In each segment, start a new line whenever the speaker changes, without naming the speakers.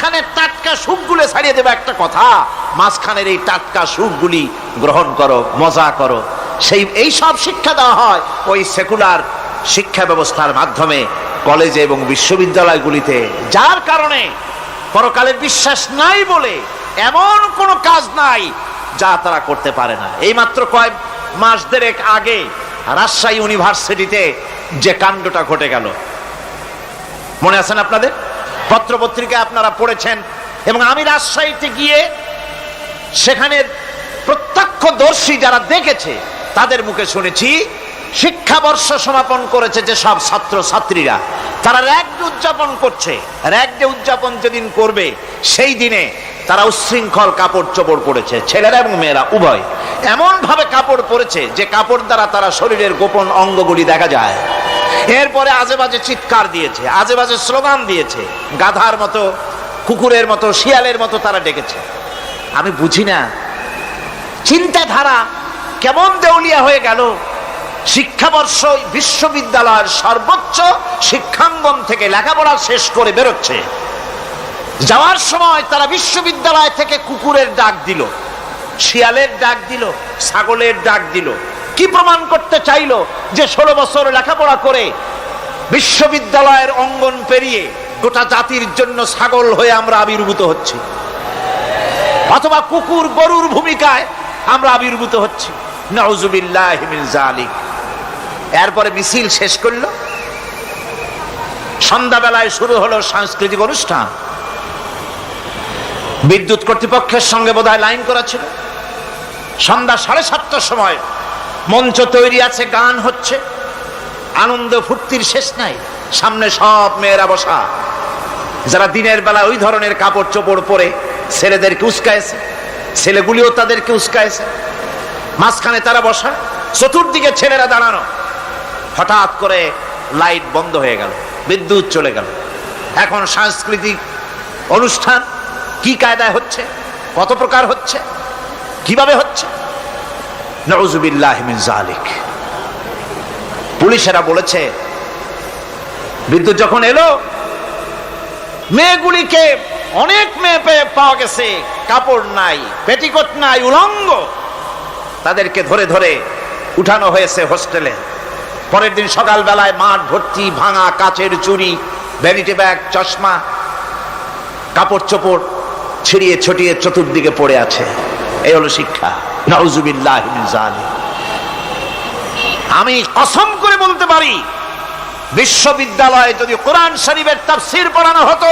মাঝখানের টাটকা সুখগুলো ছাড়িয়ে দেবে একটা কথা, মাঝখানের এই টাটকা সুখগুলি গ্রহণ করো, মজা করো। এই সব শিক্ষা দেওয়া হয় ওই সেকুলার শিক্ষা ব্যবস্থার মাধ্যমে কলেজে এবং বিশ্ববিদ্যালয়গুলিতে, যার কারণে পরকালের বিশ্বাস নাই বলে এমন কোনো কাজ নাই যা তারা করতে পারে না। এই মাত্র কয়েক মাস দেড়েক আগে রাজশাহী ইউনিভার্সিটিতে যে কাণ্ডটা ঘটে গেল, মনে আছেন আপনাদের? পত্রপত্রিকায় আপনারা পড়েছেন। এবং আমি রাজশাহীতে গিয়ে সেখানের প্রত্যক্ষদর্শী যারা দেখেছে তাদের মুখে শুনেছি, শিক্ষাবর্ষ সমাপন করেছে যে সব ছাত্র ছাত্রীরা, তারা র্যাগ ডে উদযাপন করছে। র্যাগ ডে উদযাপন যেদিন করবে সেই দিনে তারা উচ্ছৃঙ্খল কাপড় চোপড় পরেছে, ছেলেরা এবং মেয়েরা উভয়। এমন ভাবে কাপড় পরেছে যে কাপড় দ্বারা তারা শরীরের গোপন অঙ্গগুলি দেখা যায়। এরপরে আজে বাজে চিৎকার দিয়েছে, আজে বাজে স্লোগান দিয়েছে, গাধার মতো, কুকুরের মতো, শিয়ালের মতো তারা ডেকেছে। আমি বুঝি না চিন্তাধারা কেমন দেউলিয়া হয়ে গেল। শিক্ষাবর্ষ বিশ্ববিদ্যালয়ের সর্বোচ্চ শিক্ষাঙ্গন থেকে লেখাপড়া শেষ করে বেরোচ্ছে, যাওয়ার সময় তারা বিশ্ববিদ্যালয় থেকে কুকুরের ডাক দিল, শিয়ালের ডাক দিল, ছাগলের ডাক দিল। কি প্রমাণ করতে চাইল? যে 16 বছর লেখাপড়া করে বিশ্ববিদ্যালয়ের অঙ্গন পেরিয়ে গোটা জাতির জন্য ছাগল হয়ে আমরা আবির্ভূত হচ্ছি, অথবা কুকুর গরুর ভূমিকায় আমরা আবির্ভূত হচ্ছি। নাউযুবিল্লাহি মিন যালিক। এরপরে মিছিল শেষ করল, সন্ধ্যাবেলায় শুরু হলো সাংস্কৃতিক অনুষ্ঠান। বিদ্যুৎ কর্তৃপক্ষের সঙ্গে বোধহয় লাইন করা ছিল। সন্ধ্যা 7:30টার সময় মঞ্চ তৈরি আছে, গান হচ্ছে, আনন্দ ফুর্তির শেষ নাই। সামনে সব মেয়েরা বসা, যারা দিনের বেলা ওই ধরনের কাপড় চোপড় পরে ছেলেদেরকে উস্কায়েছে, ছেলেগুলিও তাদেরকে উস্কায়েছে। মাঝখানে তারা বসা, চতুর্দিকে ছেলেরা দাঁড়ানো। হঠাৎ করে লাইট বন্ধ হয়ে গেল, বিদ্যুৎ চলে গেল। এখন সাংস্কৃতিক অনুষ্ঠান কি কায়দায় হচ্ছে, কত প্রকার হচ্ছে, কিভাবে হচ্ছে? নাউযুবিল্লাহি মিন যালিক। পুলিশেরা বলেছে বিদ্যুৎ যখন এলো, মেয়েগুলিকে অনেক মেয়ে পাওয়া গেছে, কাপড় নাই, পেটিকোট নাই, উলঙ্গ। তাদেরকে ধরে ধরে উঠানো হয়েছে হোস্টেলে। পরের দিন সকালবেলায় মাঠ ভর্তি ভাঙা কাচের চুড়ি, ভ্যানিটি ব্যাগ, চশমা, কাপড় চোপড় ছিড়িয়ে ছড়িয়ে চতুর্দিকে পড়ে আছে। এই হলো শিক্ষা। নাউযুবিল্লাহি মিন যালিক। আমি কসম করে বলতে পারি, বিশ্ববিদ্যালয়ে যদি কোরআন শরীফের তাফসীর পড়ানো হতো,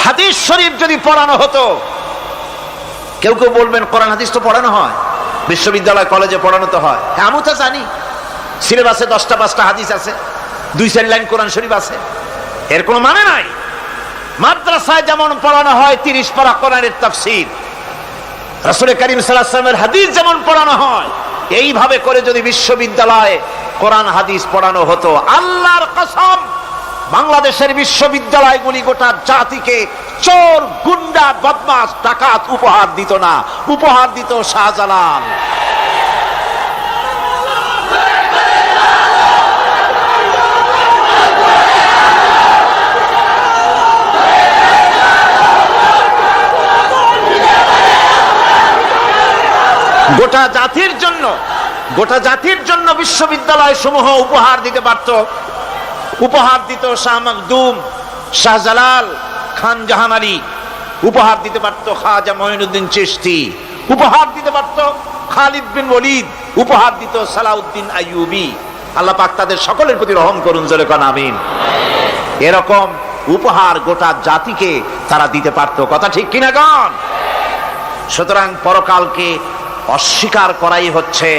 হাদিস শরীফ যদি পড়ানো হতো, কেউ কেউ বলবেন কোরআন হাদিস তো পড়ানো হয়, বিশ্ববিদ্যালয় কলেজে পড়ানো তো হয়। আমি তো জানি সিলেবাসে 10টা 5টা হাদিস আছে, 2-4 লাইন কোরআন শরীফ আছে, এর কোনো মানে নাই। মাদ্রাসায় যেমন পড়ানো হয় 30 পারা কোরআনের তাফসীর, রাসূল করিম সাল্লাল্লাহু আলাইহি ওয়াসাল্লামের হাদিস যেমন পড়ানো হয়, এইভাবে করে যদি বিশ্ববিদ্যালয়ে কোরআন হাদিস পড়ানো হতো, আল্লাহর কসম বাংলাদেশের বিশ্ববিদ্যালয়গুলি গোটা জাতিকে চোর, গুন্ডা, বদমাশ, ডাকাত উপহার দিত না, উপহার দিত শাহজালাল। গোটা জাতির জন্য বিশ্ববিদ্যালয় সমূহ উপহার দিতে পারত। উপহার দিত শাহ মখদুম, শাহজালাল, খান জাহান আলী, উপহার দিতে পারত খাজা মঈনুদ্দিন চিশতি, উপহার দিতে পারত খালিদ বিন ওলীদ, উপহার দিত সালাউদ্দিন আইয়ুবী। আল্লাহ পাক তাদের সকলের প্রতি রহম করুন, জোরে কোন আমিন। এরকম উপহার গোটা জাতিকে তারা দিতে পারত, কথা ঠিক কিনা গণ? সুতরাং পরকালকে অস্বীকার করাই হচ্ছে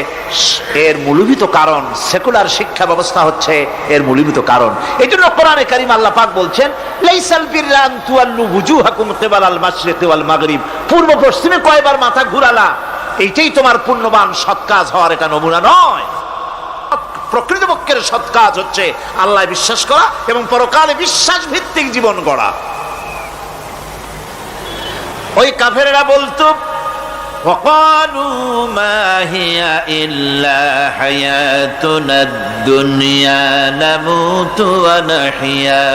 এর মূলভূত কারণ। সেকুলার শিক্ষা ব্যবস্থা হচ্ছে এর মূলভূত কারণ। এই জন্য কোরআনে কারীম আল্লাহ পাক বলছেন, লাইসাল বিররা আন তুওয়াল্লু ওয়ুজুহাকুম কিবালাল মাশরিকি ওয়াল মাগরিব। পূর্ব পশ্চিমে কয়বার মাথা ঘুরালা, এইটাই তোমার পুণ্যবান সৎ কাজ হওয়ার এটা নমুনা নয়। প্রকৃতপক্ষের সৎ কাজ হচ্ছে আল্লাহ বিশ্বাস করা এবং পরকালে বিশ্বাস ভিত্তিক জীবন গড়া। ওই কাফেররা বলতো, وقالوا ما هي إلا حياتنا الدنيا نموت ونحيا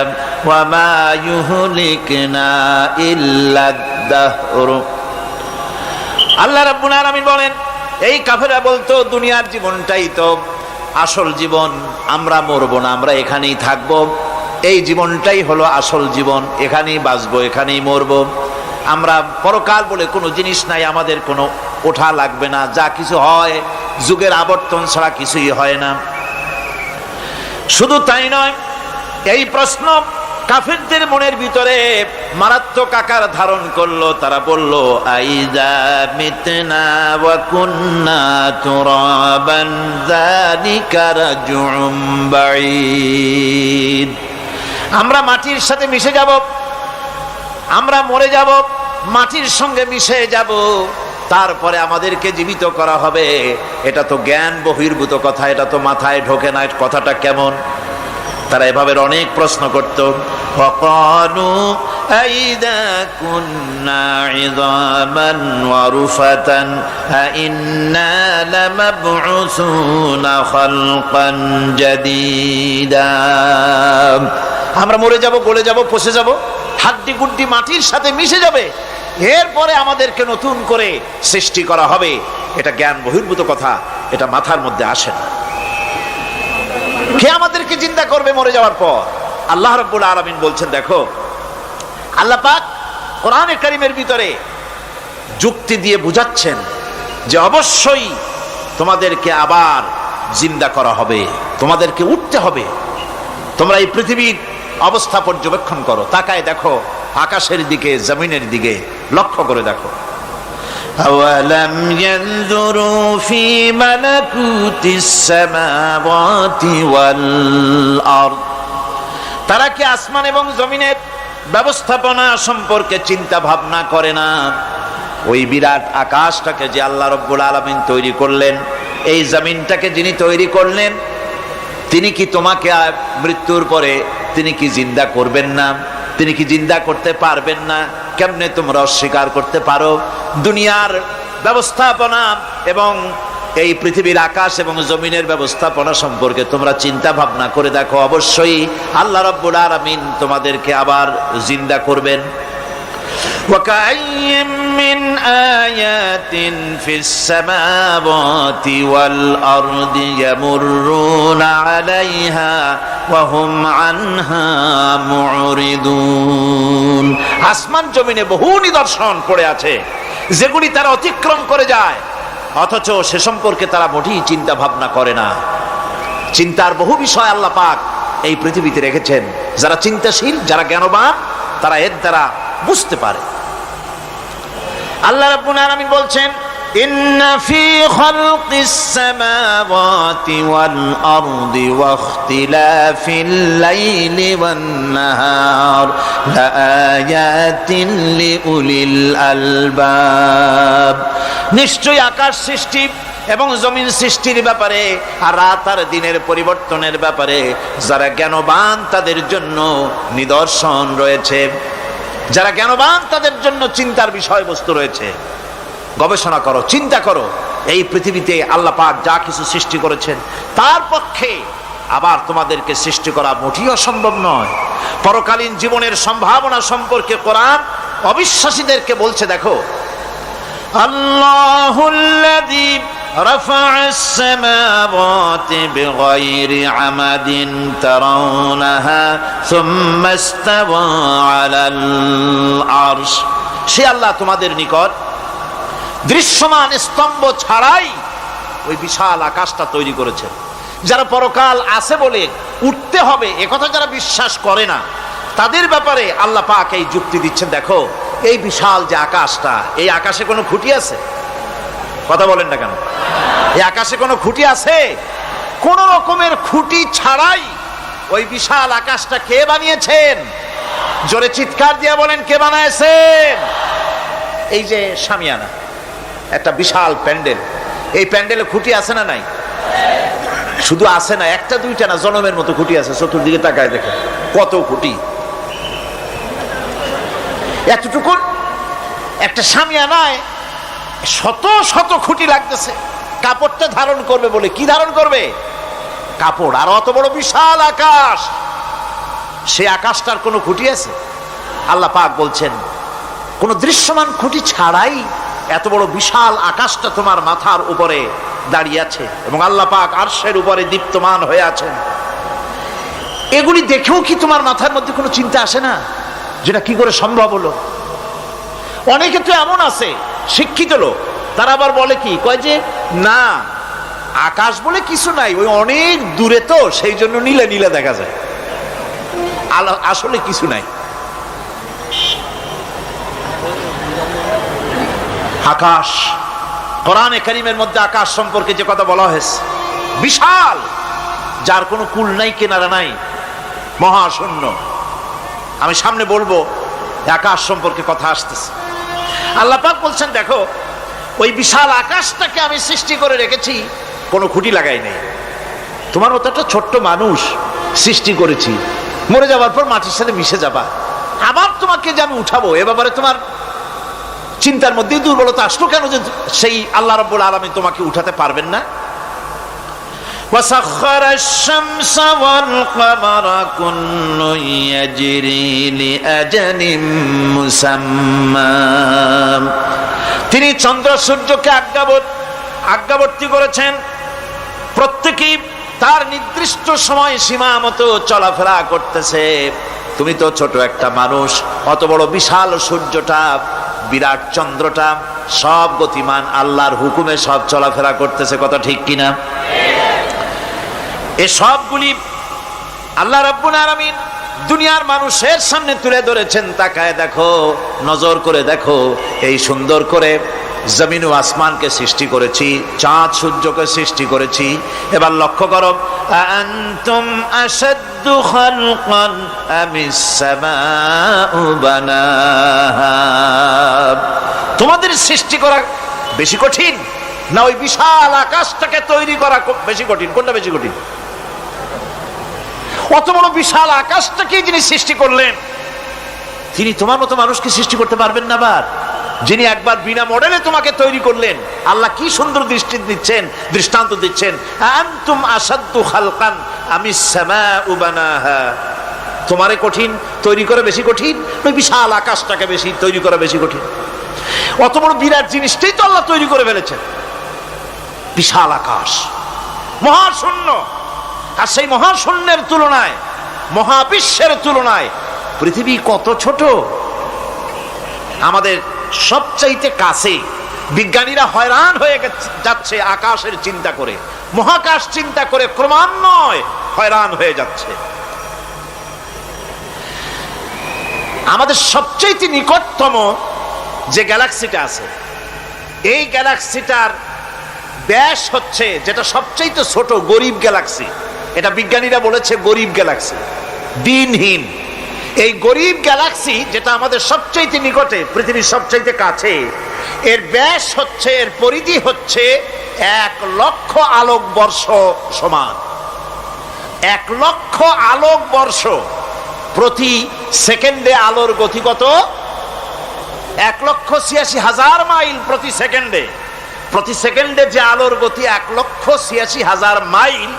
ওয়া মা ইউহলিকুনা ইল্লা আদ-দাহর। আল্লাহ রাব্বুল আলামিন বলেন, এই কাফেররা বলতো দুনিয়ার জীবনটাই তো আসল জীবন, আমরা মরবো না, আমরা এখানেই থাকবো, এই জীবনটাই হলো আসল জীবন, এখানেই বাঁচবো, এখানেই মরবো, আমরা পরকাল বলে কোনো জিনিস নাই, আমাদের কোনো ওঠা লাগবে না, যা কিছু হয় যুগের আবর্তন ছাড়া কিছুই হয় না। শুধু তাই নয়, এই প্রশ্ন কাফিরদের মনের ভিতরে মারাত্মক আকার ধারণ করলো। তারা বলল, আইযা মিতনা ওয়া কুন্না তুরাবান যালিকা রাজউম বাঈদ। আমরা মাটির সাথে মিশে যাব, আমরা মরে যাব, মাটির সঙ্গে মিশে যাব, তারপরে আমাদেরকে জীবিত করা হবে। এটা তো জ্ঞান বহির্ভূত কথা, এটা তো মাথায় ঢোকে না, কথাটা কেমন? তারা এভাবে অনেক প্রশ্ন করত। ফাকালু আইদা কুন্না ইযামান ওয়া রুফাতান আইন্না লামাবউসুনা খালকান জাদীদা। আমরা মরে যাব, গলে যাব, পচে যাব, হাড্ডি গুড্ডি মাটির সাথে মিশে যাবে, এরপরে আমাদেরকে নতুন করে সৃষ্টি করা হবে। এটা জ্ঞান বহির্ভূত কথা, এটা মাথার মধ্যে আসে না। কে আমাদেরকে জিন্দা করবে মরে যাওয়ার পর? আল্লাহ রাব্বুল আলামিন বলছেন, দেখো আল্লাহ পাক কোরআনে কারীমের ভিতরে যুক্তি দিয়ে বুঝাচ্ছেন যে অবশ্যই তোমাদেরকে আবার জিন্দা করা হবে, তোমাদেরকে উঠতে হবে। তোমরা এই পৃথিবীর অবস্থা পর্যবেক্ষণ করো, তাকায় দেখো আকাশের দিকে, জমিনের দিকে লক্ষ্য করে দেখো। আওয়ালাম ইয়ানজুরু ফি মালাকুতিস সামাওয়াতি ওয়াল আরদ। তারা কি আসমান এবং জমিনের ব্যবস্থাপনা সম্পর্কে চিন্তা ভাবনা করে না? ওই বিরাট আকাশটাকে যে আল্লাহ রাব্বুল আলামিন তৈরি করলেন, এই জমিনটাকে যিনি তৈরি করলেন, তিনি কি তোমাকে মৃত্যুর পরে তিনি কি জিন্দা করবেন না? তিনি কি জিন্দা করতে পারবেন না? কেমনে তোমরা অস্বীকার করতে পারো? দুনিয়ার ব্যবস্থাপনা এবং এই পৃথিবীর আকাশ এবং জমিনের ব্যবস্থাপনা সম্পর্কে তোমরা চিন্তা ভাবনা করে দেখো, অবশ্যই আল্লাহ রাব্বুল আলামিন তোমাদেরকে আবার জিন্দা করবেন। وَكَأَيٍّ مِّنْ آيَاتٍ فِي السَّمَاوَاتِ وَالْأَرْضِ يَمُرُّونَ عَلَيْهَا وَهُمْ عَنْهَا مُعْرِضُونَ। আসমান জমিনে বহু নিদর্শন পড়ে আছে যেগুলি তারা অতিক্রম করে যায়, অথচ সে সম্পর্কে তারা মোটেই চিন্তা ভাবনা করে না। চিন্তার বহু বিষয় আল্লাহ পাক এই পৃথিবীতে রেখেছেন। যারা চিন্তাশীল, যারা জ্ঞানবান, তারা এর দ্বারা বুঝতে পারে। আল্লাহ রাব্বুল আলামিন বলছেন, ইন্না ফি খালকিস সামাওয়াতি ওয়াল আরদি ওয়া ইখতিলাফিল লাইলি ওয়ান নাহার লাআয়াতিন লিউলিল আলবাব। নিশ্চয়ই আকাশ সৃষ্টি এবং জমিন সৃষ্টির ব্যাপারে আর রাত আর দিনের পরিবর্তনের ব্যাপারে যারা জ্ঞানবান তাদের জন্য নিদর্শন রয়েছে। যারা জ্ঞানবান তাদের জন্য চিন্তার বিষয়বস্তু রয়েছে। গবেষণা করো, চিন্তা করো, এই পৃথিবীতে আল্লাহ পাক যা কিছু সৃষ্টি করেছেন তার পক্ষে আবার তোমাদেরকে সৃষ্টি করা মোটেই অসম্ভব নয়। পরকালীন জীবনের সম্ভাবনা সম্পর্কে কোরআন অবিশ্বাসীদেরকে বলছে, দেখো আল্লাহুল্লাযী রাফা'আস সামাওয়াতি বিগাইরি আমাদিন তারাউনাহা সুম্মা ইসতাওয়া আলাল আরশ। সে আল্লাহ তোমাদের নিকট দৃশ্যমান স্তম্ভ ছাড়াই ওই বিশাল আকাশটা তৈরি করেছেন। যারা পরকাল আছে বলে উঠতে হবে একথা যারা বিশ্বাস করে না, তাদের ব্যাপারে আল্লাহ পাক এই যুক্তি দিচ্ছেন, দেখো এই বিশাল যে আকাশটা, এই আকাশে কোনো খুঁটি আছে? কথা বলেন না কেন? এই আকাশে কোনো খুঁটি আছে? কোন রকমের খুঁটি ছাড়াই ওই বিশাল আকাশটা কে বানিয়েছেন? জোরে চিৎকার দিয়ে বলেন, কে বানাইছেন? এই যে শামিয়ানা, একটা বিশাল প্যান্ডেল, এই প্যান্ডেলে খুঁটি আছে না নাই? শুধু আছে না, একটা দুইটা না, জনমের মতো খুঁটি আছে। চতুর্দিকে তাকায় দেখেন কত খুঁটি। এতটুকু একটা শামিয়ানায় শত শত খুঁটি লাগতেছে। কাপড়টা ধারণ করবে বলে, কি ধারণ করবে? কাপড়। আর অত বড় বিশাল আকাশ, সেই আকাশটার কোনো খুঁটি আছে? আল্লাহ পাক বলছেন কোনো দৃশ্যমান খুঁটি ছাড়াই এত বড় বিশাল আকাশটা তোমার মাথার উপরে দাঁড়িয়ে আছে এবং আল্লাহ পাক আরশের উপরে দীপ্তমান হয়ে আছেন। এগুলি দেখেও কি তোমার মাথার মধ্যে কোনো চিন্তা আসে না যেটা কি করে সম্ভব হলো? অনেকে তো এমন আছে শিক্ষিত লোক, তারা আবার বলে কি, কয় যে না আকাশ বলে কিছু নাই, ওই অনেক দূরে তো সেই জন্য নীলে নীলে দেখা যায়, আসলে কিছু নাই। আকাশ, কোরআনে কারীমের মধ্যে আকাশ সম্পর্কে যে কথা বলা হয়েছে, বিশাল, যার কোনো কুল নাই কিনারা নাই, মহাশূন্য। আমি সামনে বলবো আকাশ সম্পর্কে কথা আসতেছে। আল্লাহ পাক বলছেন দেখো ওই বিশাল আকাশটাকে আমি সৃষ্টি করে রেখেছি, কোনো খুঁটি লাগাই নেই। তোমার মতো একটা ছোট্ট মানুষ সৃষ্টি করেছি, মরে যাওয়ার পর মাটির সাথে মিশে যাবা, আবার তোমাকে যে আমি উঠাবো এ ব্যাপারে তোমার চিন্তার মধ্যে দুর্বলতা আসলো কেন যে সেই আল্লাহ রাব্বুল আলামিন তোমাকে উঠাতে পারবেন না? وسخر الشمس والقمر كل يجري لأجل مسمى। তিনি চন্দ্র সূর্যকে আজ্ঞাবর্তী করেছেন, প্রত্যেকেই তার নির্দিষ্ট সময় সীমা মতো চলাফেরা করতেছে। তুমি তো ছোট একটা মানুষ, অত বড় বিশাল সূর্যটা, বিরাট চন্দ্রটা সব গতিমান, আল্লাহর হুকুমে সব চলাফেরা করতেছে, কথা ঠিক কিনা? এই সবগুলি আল্লাহ রাব্বুল আলামিন দুনিয়ার মানুষের সামনে তুলে ধরেছেন। তাকায় দেখো, নজর করে দেখো, এই সুন্দর করে জমিন ও আসমানকে সৃষ্টি করেছি, চাঁদ সূর্যকে সৃষ্টি করেছি। এবার লক্ষ্য করো, আনতুম আশাদ্দু খালকান আমিস সামাউ বানাহা। তোমাদের সৃষ্টি করা বেশি কঠিন না ওই বিশাল আকাশটাকে তৈরি করা বেশি কঠিন? কোনটা বেশি কঠিন? অত বড় বিশাল আকাশটাকে যিনি সৃষ্টি করলেন, তিনি তোমার মতো মানুষকে সৃষ্টি করতে পারবেন না? আবার যিনি একবার বিনা মডেলে তোমাকে তৈরি করলেন, আল্লাহ কি সুন্দর দৃষ্টান্ত দিচ্ছেন, আনতুম আশাদ্দু খালকান আমিস সামাউ বানাহা। তোমারে কঠিন তৈরি করা বেশি কঠিন, ওই বিশাল আকাশটাকে বেশি তৈরি করা বেশি কঠিন? অত বড় বিরাট জিনিসটাই তো আল্লাহ তৈরি করে ফেলেছেন, বিশাল আকাশ, মহাশূন্য। আর সেই মহাশূন্যের তুলনায়, মহাবিশ্বের তুলনায় পৃথিবী কত ছোট। আমাদের সবচাইতে কাছে। বিজ্ঞানীরা হয়রান হয়ে যাচ্ছে আকাশের চিন্তা করে, মহাকাশ চিন্তা করে ক্রমান্বয়ে হয়রান হয়ে যাচ্ছে। আমাদের সবচাইতে নিকটতম যে গ্যালাক্সিটা আছে, এই গ্যালাক্সিটার ব্যাস হচ্ছে, যেটা সবচাইতে ছোট, গরিব গ্যালাক্সি, এটা বিজ্ঞানীরা বলেছে গরিব গ্যালাক্সি, দিনহীন। এই গরিব গ্যালাক্সি যেটা আমাদের সবচাইতে নিকটে, পৃথিবীর সবচাইতে কাছে, এর ব্যাস হচ্ছে, এর পরিধি হচ্ছে 1,00,000 আলোকবর্ষ সমান। 1,00,000 আলোকবর্ষ। প্রতি সেকেন্ডে আলোর গতি কত? 1,86,000 মাইল প্রতি সেকেন্ডে। প্রতি সেকেন্ডে যে আলোর গতি 1,86,000 মাইল,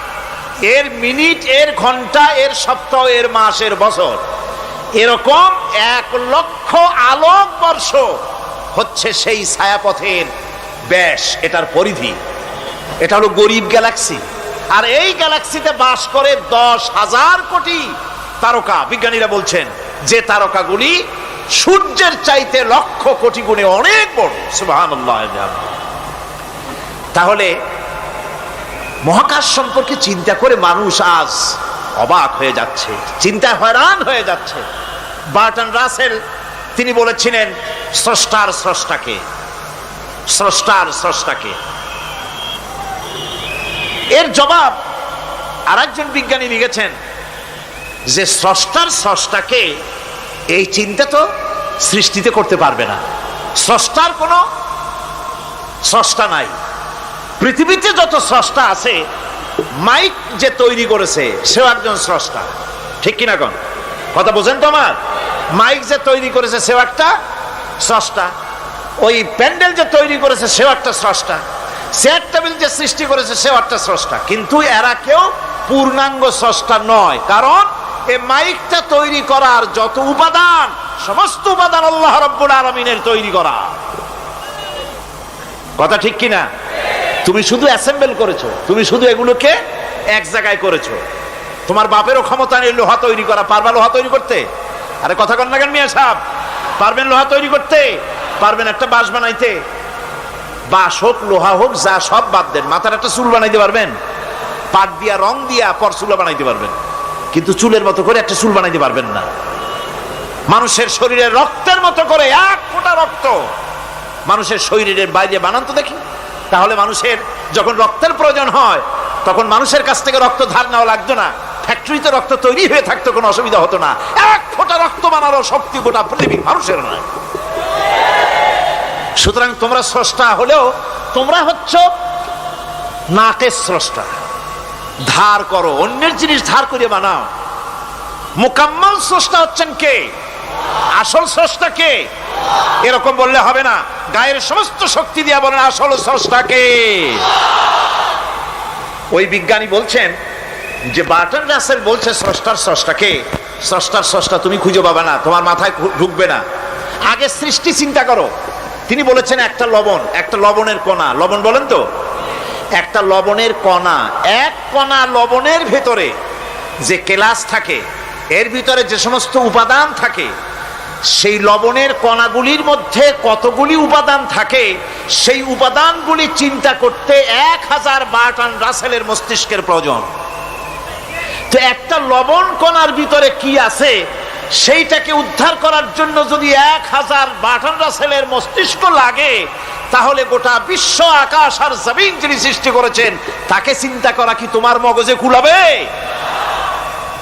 এর মিনিট, এর ঘন্টা, এর সপ্তাহ, এর মাস, এর বছর, এরকম 1,00,000 আলোকবর্ষ হচ্ছে সেই ছায়াপথের ব্যাস, এটার পরিধি। এটা হলো গরিব গ্যালাক্সি। আর এই গ্যালাক্সিতে বাস করে 10,000 কোটি তারকা। বিজ্ঞানীরা বলছেন যে তারকাগুলি সূর্যের চাইতে লক্ষ কোটি গুণে অনেক বড়। সুবহানাল্লাহ। তাহলে মহাকাশ সম্পর্কে চিন্তা করে মানুষ আজ অবাক হয়ে যাচ্ছে, চিন্তায় হয়রান হয়ে যাচ্ছে। বার্টন রাসেল তিনি বলেছিলেন স্রষ্টার স্রষ্টাকে, স্রষ্টার স্রষ্টাকে। এর জবাব আরেকজন বিজ্ঞানী লিখেছেন যে স্রষ্টার স্রষ্টাকে এই চিন্তা তো সৃষ্টিতে করতে পারবে না। স্রষ্টার কোনো স্রষ্টা নাই। পৃথিবীতে যত স্রষ্টা আছে, মাইক যে তৈরি করেছে সেও একজন স্রষ্টা, ঠিক কিনা? কোন কথা বোঝেন তো আমার? মাইক যে তৈরি করেছে সেও একটা স্রষ্টা, ওই প্যান্ডেল যে তৈরি করেছে সেও একটা স্রষ্টা, চেয়ার টেবিল যে সৃষ্টি করেছে সেও একটা স্রষ্টা। কিন্তু এরা কেউ পূর্ণাঙ্গ স্রষ্টা নয়, কারণ এই মাইকটা তৈরি করার যত উপাদান, সমস্ত উপাদান আল্লাহ রাব্বুল আলামিনের তৈরি করা। কথা ঠিক কিনা? তুমি শুধু অ্যাসেম্বল করেছো, তুমি শুধু এগুলোকে এক জায়গায় করেছো। তোমার বাপেরও ক্ষমতা নেই লোহা তৈরি করা। পারবা লোহা তৈরি করতে? আরে কথা কন না কেন মিয়া সাহেব? পারবেন লোহা তৈরি করতে? পারবেন একটা বাঁশ বানাইতে? বাঁশ হোক লোহা হোক যা সব বাদ দেন, মাথার একটা চুল বানাইতে পারবেন? পাট দিয়া রং দিয়া পরচুলা বানাইতে পারবেন, কিন্তু চুলের মতো করে একটা চুল বানাইতে পারবেন না। মানুষের শরীরে রক্তের মতো করে এক ফোঁটা রক্ত মানুষের শরীরের বাইরে বানান তো দেখি। তাহলে মানুষের যখন রক্তের প্রয়োজন হয় তখন মানুষের কাছ থেকে রক্ত ধার নেওয়া লাগতো না, ফ্যাক্টরিতে রক্ত তৈরি হয়ে থাকতো, কোনো অসুবিধা হতো না। এক ফোঁটা রক্ত বানানোর শক্তি গোটা পৃথিবীর মানুষের নয়। সুতরাং তোমরা স্রষ্টা হলেও তোমরা হচ্ছ নাকের স্রষ্টা। ধার করো, অন্যের জিনিস ধার করে বানাও। মুকাম্মাল স্রষ্টা হচ্ছেন কে? আসল স্রষ্টা কে? এরকম বললে হবে না, গায়ের সমস্ত শক্তি দিয়া বলেন আসল স্রষ্টা কে। ওই বিজ্ঞানী বলছেন যে বার্টন রাসেল বলছে স্রষ্টার স্রষ্টা কে। স্রষ্টার স্রষ্টা তুমি খুঁজে পাবে না, তোমার মাথায় ঢুকবে না। আগে সৃষ্টি চিন্তা করো। তিনি বলেছেন একটা লবণ, একটা লবণের কণা, লবণ বলেন তো, একটা লবণের কণা, এক কণা লবণের ভেতরে যে কেলাস থাকে, এর ভিতরে যে সমস্ত উপাদান থাকে, সেই লবণের কণাগুলির মধ্যে কতগুলি উপাদান থাকে, সেই উপাদানগুলি চিন্তা করতে 1000 বার্টন রাসেলের মস্তিষ্কের প্রয়োজন। তো একটা লবণ কণার ভিতরে কি আছে সেইটাকে উদ্ধার করার জন্য যদি 1000 বার্টন রাসেলের মস্তিষ্ক লাগে, তাহলে গোটা বিশ্ব আকাশ আর জমিন যিনি সৃষ্টি করেছেন তাকে চিন্তা করা কি তোমার মগজে কুলাবে?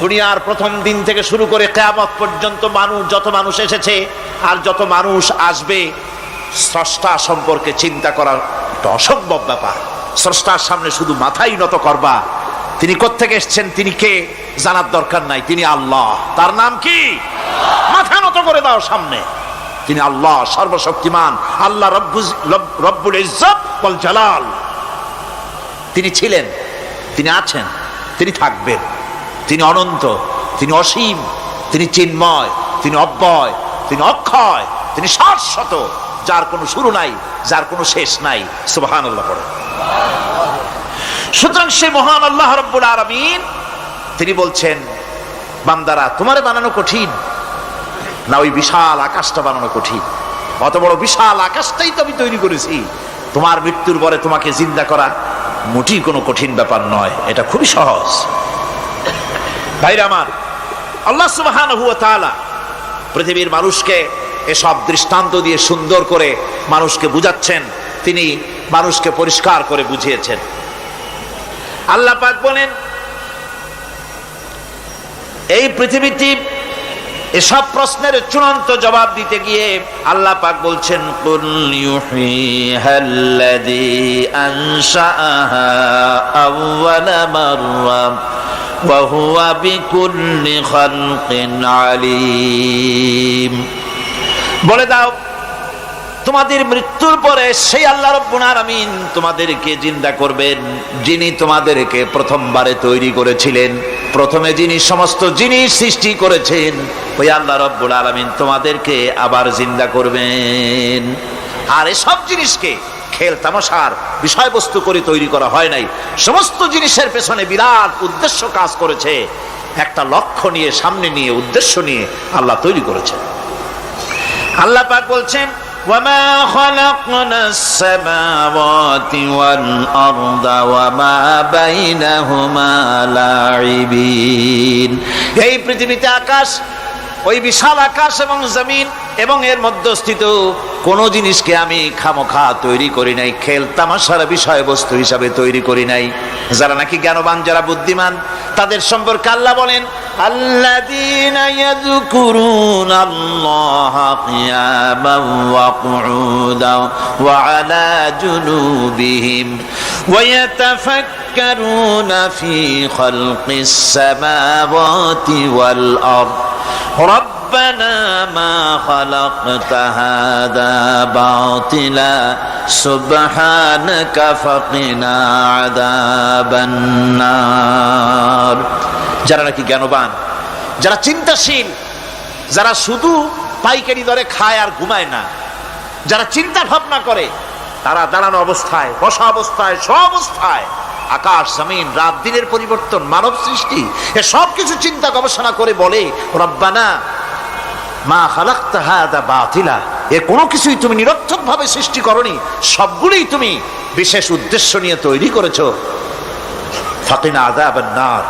দুনিয়ার প্রথম দিন থেকে শুরু করে কিয়ামত পর্যন্ত মানুষ, যত মানুষ এসেছে আর যত মানুষ আসবে, স্রষ্টা সম্পর্কে চিন্তা করার একটা অসম্ভব ব্যাপার। স্রষ্টার সামনে শুধু মাথাই নত করবা। তিনি কোত্থেকে এসেছেন, তিনি কে জানার দরকার নাই, তিনি আল্লাহ। তার নাম কি? মাথা নত করে দাও সামনে। তিনি আল্লাহ, সর্বশক্তিমান আল্লাহ, রব্বুল ইজ্জত ওয়াল জালাল। তিনি ছিলেন, তিনি আছেন, তিনি থাকবেন। তিনি অনন্ত, তিনি অসীম, তিনি চিন্ময়, তিনি অব্যয়, তিনি অক্ষয়, তিনি শাশ্বত, যার কোনো শুরু নাই, যার কোনো শেষ নাই। সুবহানাল্লাহ পড়ে। সুতরাং সেই মহান আল্লাহ রাব্বুল আলামিন তিনি বলছেন, বান্দারা তোমারে বানানো কঠিন না ওই বিশাল আকাশটা বানানো কঠিন? অত বড় বিশাল আকাশটাই তো আমি তৈরি করেছি। তোমার মৃত্যুর পরে তোমাকে জিন্দা করা মোটেই কোনো কঠিন ব্যাপার নয়, এটা খুবই সহজ। ভাইরা আমার, আল্লাহ সুবহানাহু ওয়া তাআলা পৃথিবীর মানুষকে এসব দৃষ্টান্ত দিয়ে সুন্দর করে মানুষকে বুঝাচ্ছেন, তিনি মানুষকে পরিষ্কার করে বুঝিয়েছেন। আল্লাহ পাক বলেন, এই পৃথিবীটি এসব প্রশ্নের চূড়ান্ত জবাব দিতে গিয়ে আল্লাহ পাক বলছেন, কুল ইউহিহাল্লাযী আনশাআহা আউওয়ালা মাররা ওয়া হুয়া বিকুল্লি খালকিন আলীম। বলে দাও, তোমাদের মৃত্যুর পরে সেই আল্লাহ রাব্বুল আলামিন তোমাদেরকে জিন্দা করবেন, যিনি তোমাদেরকে প্রথমবারে তৈরি করেছিলেন। প্রথমে যিনি সমস্ত জিনিস সৃষ্টি করেছেন, ওই আল্লাহ রাব্বুল আলামিন তোমাদেরকে আবার জিন্দা করবেন। আর এসব জিনিসকে খেল তামাশার বিষয়বস্তু করে তৈরি করা হয় নাই। সমস্ত জিনিসের পেছনে বিরাট উদ্দেশ্য কাজ করেছে, একটা লক্ষ্য নিয়ে, সামনে নিয়ে, উদ্দেশ্য নিয়ে আল্লাহ তৈরি করেছেন। আল্লাহ পাক বলছেন, وما خلقنا السماوات والأرض وما بينهما لاعبين। এই পৃথিবীতে আকাশ, ওই বিশাল আকাশ এবং জমিন এবং এর মধ্যস্থিত কোন জিনিসকে আমি খামোখা তৈরি করি নাই, খেল তামাশার বিষয়বস্তু হিসাবে তৈরি করি নাই। যারা নাকি জ্ঞানবান, যারা বুদ্ধিমান, তাদের সম্পর্কে আল্লাহ বলেন, আল্লাযীনা ইয়াযকুরুনাল্লাহা কিয়ামান ওয়া কুউদান ওয়া আলা জুনুবিহিম ওয়া ইয়াতাফাক্কারুনা ফি খালকিস সামাওয়াতি ওয়াল আরদ ربنا ما خلقت هذا باطلا سبحانك فقنا عذاب النار। যারা নাকি জ্ঞানবান, যারা চিন্তাশীল, যারা শুধু পাইকারি দরে খায় আর ঘুমায় না, যারা চিন্তা ভাবনা করে, তারা দাঁড়ানো অবস্থায়, বসা অবস্থায়, সব অবস্থায় আকাশ জমিন, রাত দিনের পরিবর্তন, মানব সৃষ্টি, এ সব কিছু চিন্তা গবেষণা করে বলে, রব্বানা মা খালাকতা হাযা বাতিলা, এ কোনো কিছুই তুমি নিরর্থক ভাবে সৃষ্টি করনি, সবগুলোই তুমি বিশেষ উদ্দেশ্য নিয়ে তৈরি করেছো। ফাকিনা আযাবান নার,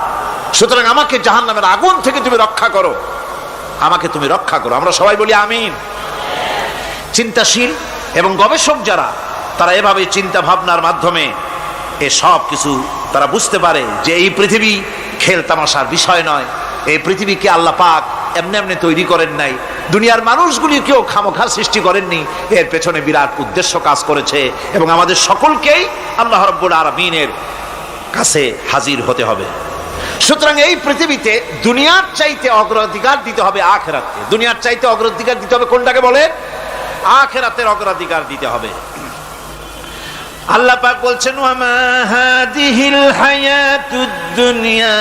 সুতরাং আমাকে জাহান্নামের আগুন থেকে তুমি রক্ষা করো, আমাকে তুমি রক্ষা করো। আমরা সবাই বলি আমিন। চিন্তাশীল এবং গবেষক যারা, তারা এভাবে চিন্তা ভাবনার মাধ্যমে এ সব কিছু তারা বুঝতে পারে যে এই পৃথিবী খেল তামাশার বিষয় নয়, এই পৃথিবীকে আল্লাহ পাক এমনি এমনি তৈরি করেন নাই, দুনিয়ার মানুষগুলিকেও খামোখা সৃষ্টি করেননি, এর পেছনে বিরাট উদ্দেশ্য কাজ করেছে এবং আমাদের সকলকেই আল্লাহ রাব্বুল আলামিনের কাছে হাজির হতে হবে। সুতরাং এই পৃথিবীতে দুনিয়ার চাইতে অগ্রাধিকার দিতে হবে আখিরাতকে। দুনিয়ার চাইতে অগ্রাধিকার দিতে হবে কোনটাকে বলে? আখিরাতের অগ্রাধিকার দিতে হবে। আল্লাহ পাক বলছেন, ওয়ামা হাদিহিল হায়াতুদ দুনিয়া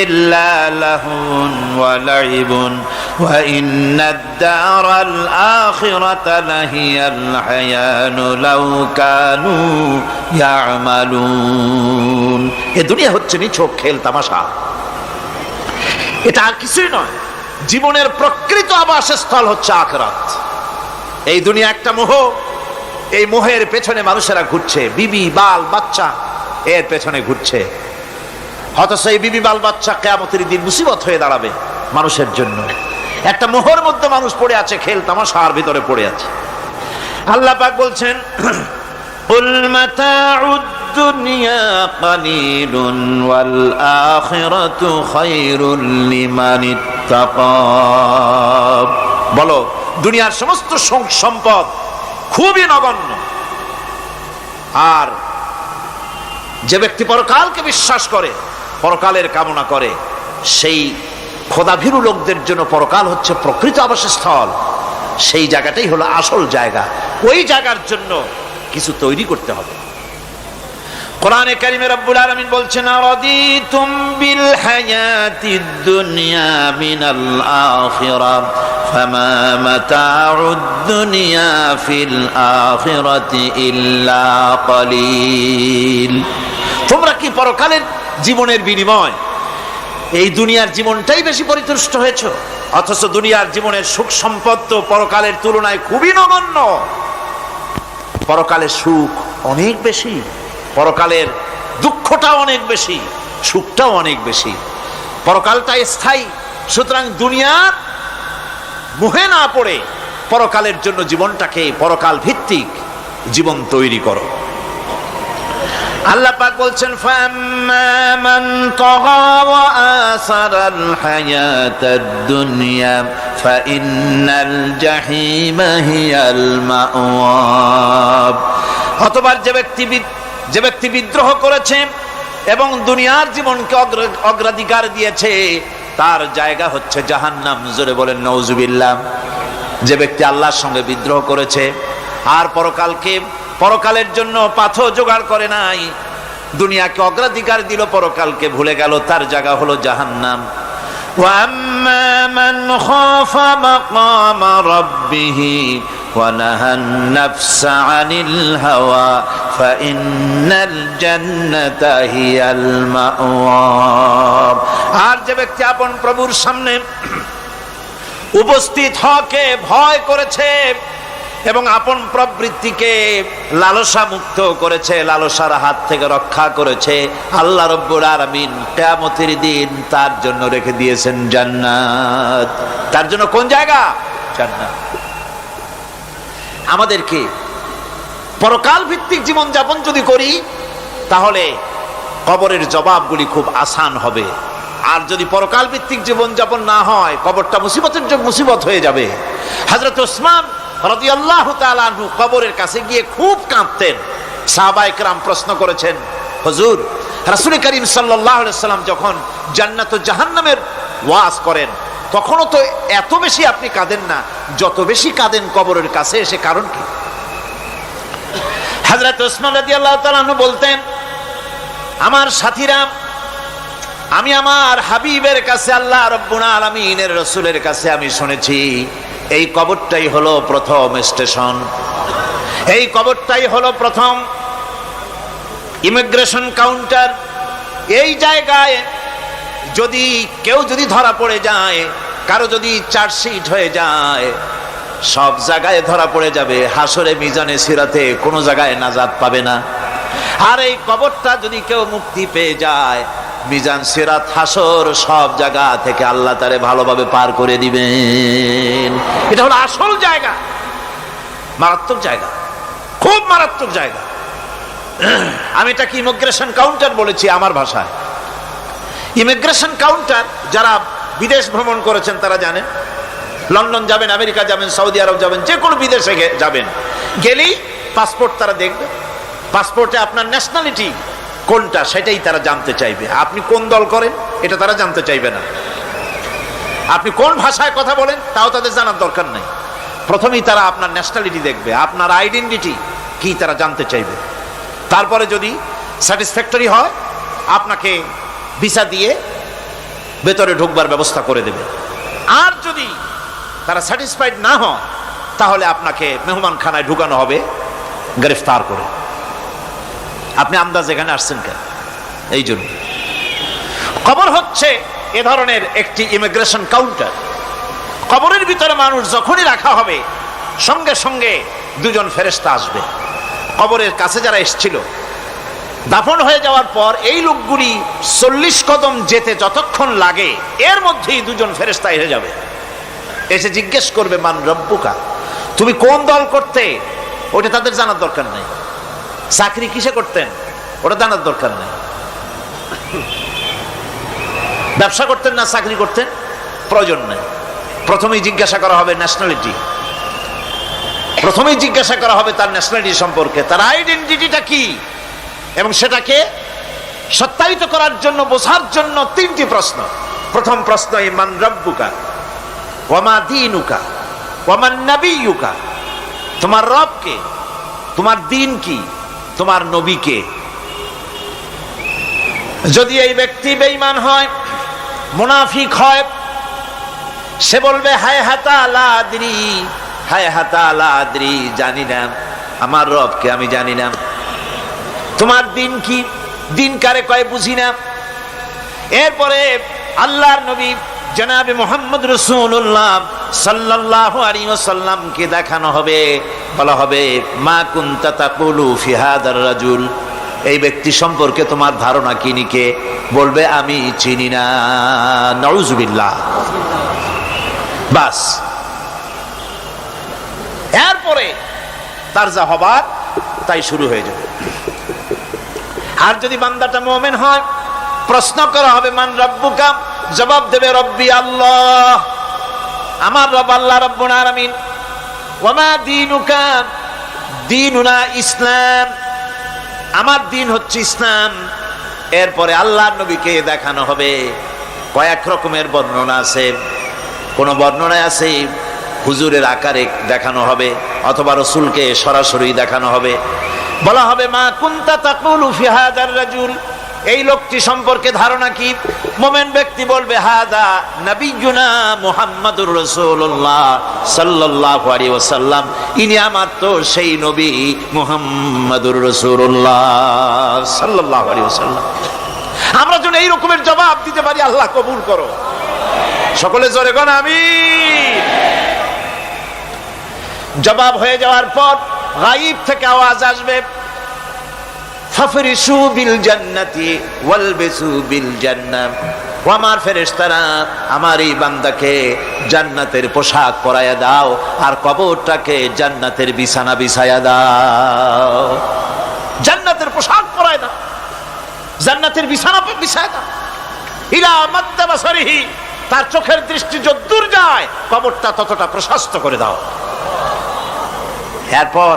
ইল্লা লাহুন ওয়া লাইবুন ওয়া ইন্নাদ দারাল আখিরাতা লাহিয়াল হায়ানু লাউ কানু ইয়ামালুন। এই দুনিয়া হচ্ছে নিছক খেল তামাশা, এটা আর কিছুই নয়। জীবনের প্রকৃত আবাসস্থল হচ্ছে আখিরাত। এই দুনিয়া একটা মোহ, এই মোহের পেছনে মানুষেরা ঘুরছে, বিবি বাল বাচ্চা এর পেছনে ঘুরছে, অথচ এই বিবি বাল বাচ্চা কিয়ামতের দিন মুসিবত হয়ে দাঁড়াবে মানুষের জন্য। একটা মোহর মধ্যে মানুষ পড়ে আছে, খেল তামাশার ভিতরে পড়ে আছে। আল্লাহ পাক বলছেন, কুল মাতাউদ দুনিয়া কালিলুন ওয়াল আখিরাতু খায়রুল লিমানিত্তাকা। বলো, দুনিয়ার সমস্ত সম্পদ খুবই নগণ্য, আর যে ব্যক্তি পরকালকে বিশ্বাস করে, পরকালের কামনা করে, সেই খোদাভীরু লোকদের জন্য পরকাল হচ্ছে প্রকৃত আবাসস্থল। সেই জায়গাটাই হলো আসল জায়গা। ওই জায়গার জন্য কিছু তৈরি করতে হবে। কোরআনে কারিমে রব্বুল আলামিন বলছেন, আরাদিতুম বিল হায়াতিদ দুনিয়া মিনাল আখিরাহ ফামা মাতাউদ দুনিয়া ফিল আখিরাতি ইল্লা কালিল। তোমরা কি পরকালের জীবনের বিনিময় এই দুনিয়ার জীবনটাই বেশি পরিতুষ্ট হয়েছো? অথচ দুনিয়ার জীবনের সুখ সম্পদ তো পরকালের তুলনায় খুবই নগণ্য। পরকালের সুখ অনেক বেশি, পরকালের দুঃখটাও অনেক বেশি, সুখটাও অনেক বেশি। পরকালটা স্থায়ী, সুতরাং দুনিয়ার মোহে না পড়ে পরকালের জন্য জীবনটাকে পরকাল ভিত্তিক জীবন তৈরি করো। আল্লাহ পাক বলছেন, ফাম্মা মান তাগা ওয়া আসারাল হায়াতাদ দুনিয়া ফাইন্নাল জাহিমা হিয়াল মাওয়া। অতঃপর যে ব্যক্তি বিদ্রোহ করেছে এবং দুনিয়ার জীবনকে অগ্রাধিকার দিয়েছে, তার জায়গা হচ্ছে জাহান্নাম। জোরে বলেন নাউজুবিল্লাহ। যে ব্যক্তি আল্লাহর সঙ্গে বিদ্রোহ করেছে আর পরকালের জন্য পাথর জোগাড় করে নাই, দুনিয়াকে অগ্রাধিকার দিল, পরকালকে ভুলে গেল, তার জায়গা হলো জাহান্নাম। ওয়া আম্মা মান খাফা মাকামা রাব্বিহি ওয়া নাহান নাফসা আনিল হাওয়া ফাইন্নাল জান্নাতা হিয়াল মাওয়া। আর যে ব্যক্তি আপন প্রভুর সামনে উপস্থিত হকে ভয় করেছে এবং আপন প্রবৃত্তিকে লালসা মুক্ত করেছে, লালসার হাত থেকে রক্ষা করেছে, আল্লাহ রাব্বুল আলামিন কিয়ামতের দিন তার জন্য রেখে দিয়েছেন জান্নাত। তার জন্য কোন জায়গা? জান্নাত। আমাদেরকে পরকাল ভিত্তিক জীবন যাপন যদি করি, তাহলে কবরের জবাবগুলি খুব আসান হবে। আর যদি পরকাল ভিত্তিক জীবন যাপন না হয়, কবরটা মুসিবত হয়ে যাবে। হযরত ওসমান রাদিয়াল্লাহু তাআলা আনহু কবরের কাছে গিয়ে খুব কাঁদতেন। সাহাবায়ে কেরাম প্রশ্ন করেছেন, হুজুর, রাসূল করিম সাল্লাল্লাহু আলাইহি সাল্লাম যখন জান্নাত ও জাহান্নামের ওয়াজ করেন, তখনও তো এত বেশি আপনি কাঁদেন না, যত বেশি কাঁদেন কবরের কাছে এসে, কারণ কি? হযরত ওসমান রাদিয়াল্লাহু তাআলা আনহু বলতেন, আমার সাথীরা আমি আমার হাবিবের কাছে, আল্লাহ রাব্বুল আলামিনের রাসূলের কাছে আমি শুনেছি এই কবরটাই হলো প্রথম স্টেশন, এই কবরটাই হলো প্রথম ইমিগ্রেশন কাউন্টার। এই জায়গায় যদি কেউ ধরা পড়ে যায়, কারো যদি চার্জশিট হয়ে যায়, সব জায়গায় ধরা পড়ে যাবে, হাসরে মিজানে সিরাতে কোনো জায়গায় নাজাত পাবে না। আর এই কবরটা যদি কেউ মুক্তি পেয়ে যায়, মিজান সিরাত হাসর সব জায়গা থেকে আল্লাহ তারে ভালোভাবে পার করে দিবেন। এটা হলো আসল জায়গা, মারাত্মক জায়গা, খুব মারাত্মক জায়গা। আমি এটাকে ইমিগ্রেশন কাউন্টার বলেছি আমার ভাষায়। ইমিগ্রেশন কাউন্টার, যারা বিদেশ ভ্রমণ করেছেন তারা জানেন। লন্ডন যাবেন, আমেরিকা যাবেন, সৌদি আরব যাবেন, যে কোনো বিদেশে যাবেন, গেলেই পাসপোর্ট তারা দেখবে। পাসপোর্টে আপনার ন্যাশনালিটি কোনটা সেটাই তারা জানতে চাইবে। আপনি কোন দল করেন এটা তারা জানতে চাইবে না। আপনি কোন ভাষায় কথা বলেন তাও তাদের জানার দরকার নাই। প্রথমেই তারা আপনার ন্যাশনালিটি দেখবে, আপনার আইডেন্টিটি কি তারা জানতে চাইবে। তারপরে যদি স্যাটিসফ্যাক্টরি হয়, আপনাকে ভিসা দিয়ে ভেতরে ঢুকবার ব্যবস্থা করে দেবে। আর যদি তারা স্যাটিসফাইড না হয়, তাহলে আপনাকে মেহমানখানায় ঢুকানো হবে গ্রেফতার করে। আপনি আন্দাজ এখানে আসছেন কেন? এই জন্য কবর হচ্ছে এ ধরনের একটি ইমিগ্রেশন কাউন্টার। কবরের ভিতরে মানুষ যখনই রাখা হবে, সঙ্গে সঙ্গে দুজন ফেরেশতা আসবে। কবরের কাছে যারা এসেছিল, দাফন হয়ে যাওয়ার পর এই লোকগুলি 40 কদম যেতে যতক্ষণ লাগে, এর মধ্যেই দুজন ফেরেশতা এসে যাবে। এসে জিজ্ঞেস করবে, মান রব্বুকা, তুমি কোন দল করতে? ওটা তাদের জানার দরকার নেই। চাকরি কিসে করতেন ওটা জানার দরকার নেই। ব্যবসা করতেন না চাকরি করতেন প্রয়োজন নেই। প্রথমেই জিজ্ঞাসা করা হবে ন্যাশনালিটি, প্রথমেই জিজ্ঞাসা করা হবে তার ন্যাশনালিটি সম্পর্কে, তার আইডেন্টিটিটা কি, এবং সেটাকে সত্যায়িত করার জন্য, বোঝার জন্য 3টি প্রশ্ন। প্রথম প্রশ্ন, মান রব্বুকা ওয়া মা দীনুকা ওয়া মান নাবিয়্যুকা, তোমার রব কে, তোমার দ্বীন কি, তোমার নবী কে। যদি এই ব্যক্তি বেঈমান হয়, মুনাফিক হয়, সে বলবে হায় হাতা লা আদরি, হায় হাতা লা আদরি, জানি না আমার রবকে, আমি জানি না। তোমার দিন কি, দিন কারে কয় বুঝি না। এরপরে আল্লাহর নবী জনাবে মুহাম্মদ রাসূলুল্লাহ সাল্লাল্লাহু আলাইহি ওয়াসাল্লামকে দেখানো হবে, বলা হবে মা কুনতা তাকুলু ফি হাদার রাজুল, এই ব্যক্তি সম্পর্কে তোমার ধারণা কি নিকে? বলবে আমি চিনি না। নাউযুবিল্লাহ। বাস, এরপরে তার যা হবার তাই শুরু হয়ে যাবে। আর যদি বান্দাটা মুমিন হয়, প্রশ্ন করা হবে মান রব্বুকা, জবাব দেবে রব্বি আল্লাহ, আমার রব আল্লাহ রাব্বুল আলামিন। ওয়া মা দীনুকা, দীনুনা ইসলাম, আমার দিন হচ্ছে ইসলাম। এরপরে আল্লাহর নবীকে দেখানো হবে। কয়েক রকমের বর্ণনা আছে। কোন বর্ণনায় আছে হুজুরের আকারে দেখানো হবে, অথবা রাসূলকে সরাসরি দেখানো হবে। বলা হবে মা কুনতা তাকুলু ফি হাদার রাজুল, এই লোকটি সম্পর্কে ধারণা কি? মুমিন ব্যক্তি বলবে হাদা নবিয়ুনা মুহাম্মাদুর রাসূলুল্লাহ সাল্লাল্লাহু আলাইহি ওয়াসাল্লাম, ইনি আমার তো সেই নবী মুহাম্মাদুর রাসূলুল্লাহ সাল্লাল্লাহু আলাইহি ওয়াসাল্লাম। আমরা যেন এই রকমের জবাব দিতে পারি, আল্লাহ কবুল করো। সকলে জোরে কোন আমিন। জবাব হয়ে যাওয়ার পর গায়ব থেকে আওয়াজ আসবে, ফাফরিশু বিল জান্নাতি ওয়ালবিসু বিল জান্নাহ, ও আমার ফেরেশতারা, আমার এই বান্দাকে জান্নাতের পোশাক পরায়া দাও, আর কবরটাকে জান্নাতের বিছানা বিছায়া দাও। জান্নাতের পোশাক পরায় দাও, জান্নাতের বিছানা বিছায়া দাও। ইলা মাদ্দা বাসারিহি, তার চোখের দৃষ্টি যতদূর যায় কবরটা ততটা প্রশস্ত করে দাও। এরপর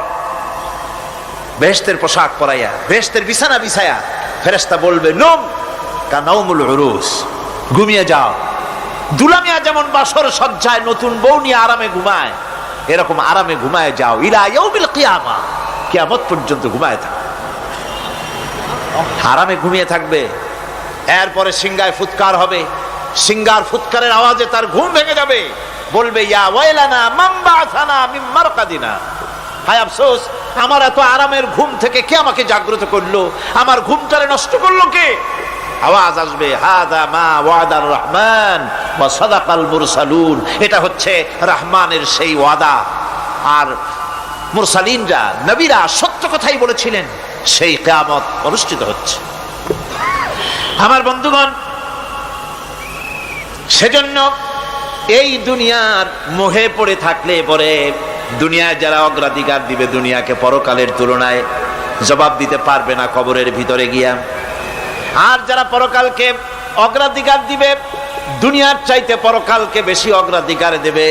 বেহেশতের পোশাক পরাইয়া, বেহেশতের বিছানা বিছায়া ফেরেশতা বলবে নম কা নাউমুল উরুস, ঘুমিয়ে যাও। দুলামিয়া যেমন বাসর সজ্জায় নতুন বউ নিয়ে আরামে ঘুমায়, এরকম আরামে ঘুমায় যাও। ইলা ইয়াউমিল কিয়ামা, কিয়ামত পর্যন্ত ঘুমায় থাকো, আরামে ঘুমিয়ে থাকবে। এরপরে সিংহায় ফুৎকার হবে, সিংহার ফুৎকারের আওয়াজে তার ঘুম ভেঙে যাবে, বলবে ইয়া ওয়াইলানা মান বা'সানা মিন মারকাদিনা, হায় আফসোস, আমার এত আরামের ঘুম থেকে কে আমাকে জাগ্রত করলো, আমার ঘুমটারে নষ্ট করলো কে? আওয়াজ আসবে হাদা মা ওয়াদার রহমান ওয়া সাদাকাল মুরসালুন, এটা হচ্ছে রহমানের সেই ওয়াদা, আর মুরসালিনরা নবীরা সত্য কথাই বলেছিলেন, সেই কিয়ামত অনুষ্ঠিত হচ্ছে। আমার বন্ধুগণ, সেজন্য এই দুনিয়ার মোহে পড়ে থাকলে পরে দুনিয়ায় যারা অগ্রাধিকার দিবে দুনিয়াকে পরকালের তুলনায়, জবাব দিতে পারবে না কবরের ভিতরে গিয়া। আর যারা পরকালকে অগ্রাধিকার দিবে, দুনিয়ার চাইতে পরকালকে বেশি অগ্রাধিকার দেবে,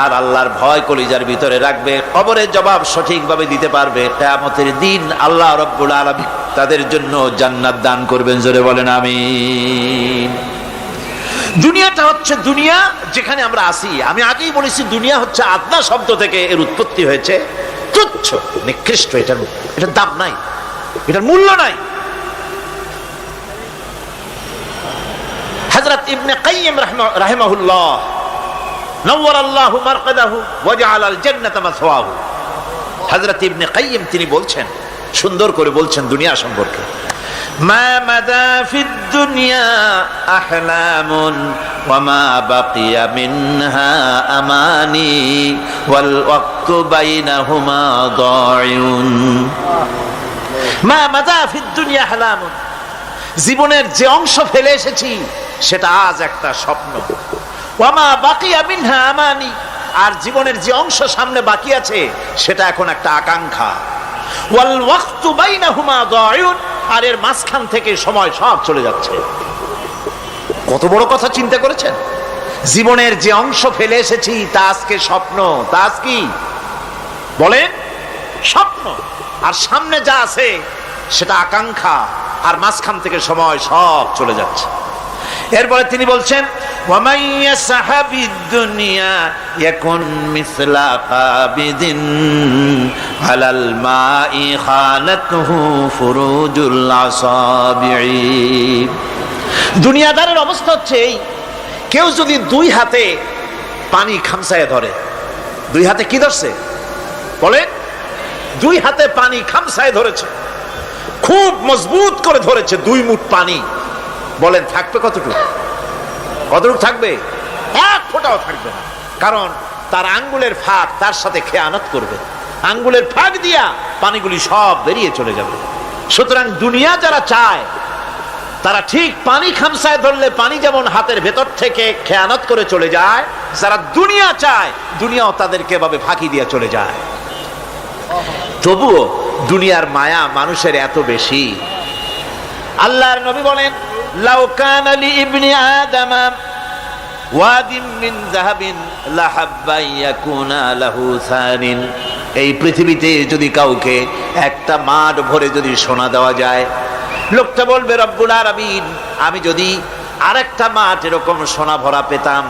আর আল্লাহর ভয় কলিজার ভিতরে রাখবে, কবরের জবাব সঠিকভাবে দিতে পারবে, কিয়ামতের দিন আল্লাহ রাব্বুল আলামিন তাদের জন্য জান্নাত দান করবেন। জোরে বলেন আমিন। দুনিয়াটা হচ্ছে দুনিয়া যেখানে আমরা আসি, আমি আগেই বলেছি দুনিয়া হচ্ছে আদনা শব্দ থেকে এর উৎপত্তি হয়েছে, তুচ্ছ নিকৃষ্ট, এটার দাম নাই, এটার মূল্য নাই। হযরত ইবনে কাইয়িম রাহিমাহুল্লাহ নওয়ারাল্লাহু মারকাদাহু ওয়া জাআলাল জান্নাতা মাসওয়াহু, হযরত ইবনে কাইয়িম তিনি বলছেন, সুন্দর করে বলছেন দুনিয়া সম্পর্কে, মা মাদা ফিদ দুনিয়া আহলামুন ওয়া মা বাকিয়া মিনহা আমানি ওয়াল ওয়াক্তু বাইনাহুমা দায়ুন। মা মাদা ফিদ দুনিয়া আহলামুন, জীবনের যে অংশ ফেলে এসেছি সেটা আজ একটা স্বপ্ন, ওয়া মা বাকিয়া মিনহা আমানি, আর জীবনের যে অংশ সামনে বাকি আছে সেটা এখন একটা আকাঙ্ক্ষা, ওয়াল ওয়াক্তু বাইনাহুমা দায়ুন, আর এর মাঝখান থেকে সময় সব চলে যাচ্ছে। কত বড় কথা চিন্তা করেছেন? জীবনের যে অংশ ফেলে এসেছি তা আজকে স্বপ্ন, তা আজ কি বলেন? স্বপ্ন। আর সামনে যা আছে সেটা আকাঙ্ক্ষা, আর মাঝখান থেকে সময় সব চলে যাচ্ছে। এরপরে তিনি বলছেন ওয়ামান ইয়াসহাবিদ দুনিয়া ইয়াকুন মিসলা কাবিদিন আলাল মাই খানাতুহু ফুরুজুল আসাবিঈ। দুনিয়াদারের অবস্থা হচ্ছে এই, কেউ যদি দুই হাতে পানি খামসায় ধরে, দুই হাতে কি ধরছে বলেন? দুই হাতে পানি খামসায় ধরেছে, খুব মজবুত করে ধরেছে, 2 মুঠ পানি, বলেন থাকবে কতটুকু? কতটুকু থাকবে? 1 ফোঁটাও থাকবে না, কারণ তার আঙ্গুলের ফাঁক তার সাথে খেয়ানত করবে, আঙ্গুলের ফাঁক দিয়া পানিগুলি সব বেরিয়ে চলে যাবে। সুতরাং দুনিয়া যারা চায় তারা ঠিক পানি খামসায় ধরলে পানি যেমন হাতের ভেতর থেকে খেয়ানত করে চলে যায়, যারা দুনিয়া চায় দুনিয়াও তাদেরকে এভাবে ফাঁকি দিয়ে চলে যায়। তবুও দুনিয়ার মায়া মানুষের এত বেশি। আল্লাহর নবী বলেন লাউ কানা লি ইবনি আদামা ওয়াদিন মিন যাহাবিন লাহাব্বা ইয়াকুনা লাহু সানিন, এই পৃথিবীতে যদি কাউকে একটা মাঠ ভরে যদি সোনা দেওয়া যায়, লোকটা বলবে রব্বুল আলামিন আমি যদি আরেকটা মাঠ এরকম সোনা ভরা পেতাম,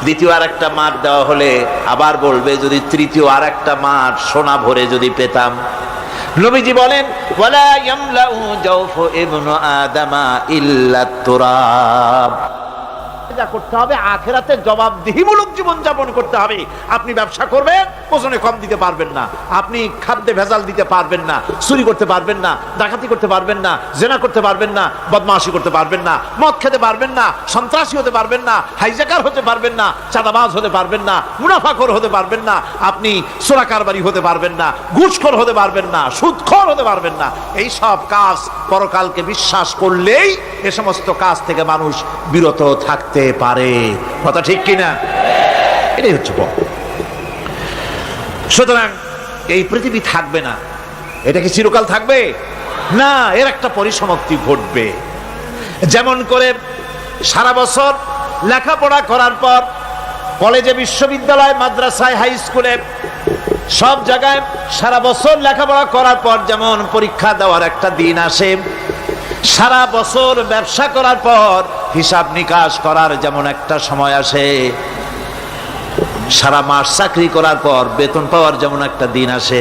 দ্বিতীয় আরেকটা মাঠ দেওয়া হলে আবার বলবে যদি তৃতীয় আরেকটা মাঠ সোনা ভরে যদি পেতাম। নবীজি বলেন ওয়ালা ইয়ামলাউ জাওফু ইবনু আদামা ইল্লা তুরাব, যা করতে হবে আখিরাতে জবাবদিহিমূলক জীবন যাপন করতে হবে। আপনি ব্যবসা করবেন, ওজনে কম দিতে পারবেন না, আপনি খাদ্যে ভেজাল দিতে পারবেন না, চুরি করতে পারবেন না, ডাকাতি করতে পারবেন না, জেনা করতে পারবেন না, বদমাশি করতে পারবেন না, মদ খেতে পারবেন না, সন্ত্রাসী হতে পারবেন না, হাইজ্যাকার হতে পারবেন না, চাঁদাবাজ হতে পারবেন না, মুনাফাখোর হতে পারবেন না, আপনি চোরা কারবারি হতে পারবেন না, ঘুষখোর হতে পারবেন না, সুদখোর হতে পারবেন না। এই সব কাজ পরকালকে বিশ্বাস করলেই এ সমস্ত কাজ থেকে মানুষ বিরত থাকতে পারে। কথা ঠিক কিনা? এটাই হচ্ছে পথ। সুতরাং এই পৃথিবী থাকবে না, এটা কি চিরকাল থাকবে না, এর একটা পরিসমাপ্তি ঘটবে। যেমন করে সারা বছর লেখাপড়া করার পর কলেজে, বিশ্ববিদ্যালয়, মাদ্রাসায়, হাই স্কুলে, সব জায়গায় সারা বছর লেখাপড়া করার পর যেমন পরীক্ষা দেওয়ার একটা দিন আসে, সারা বছর ব্যবসা করার পর হিসাব নিকাশ করার যেমন একটা সময় আসে, সারা মাস চাকরি করার পর বেতন পাওয়ার যেমন একটা দিন আসে,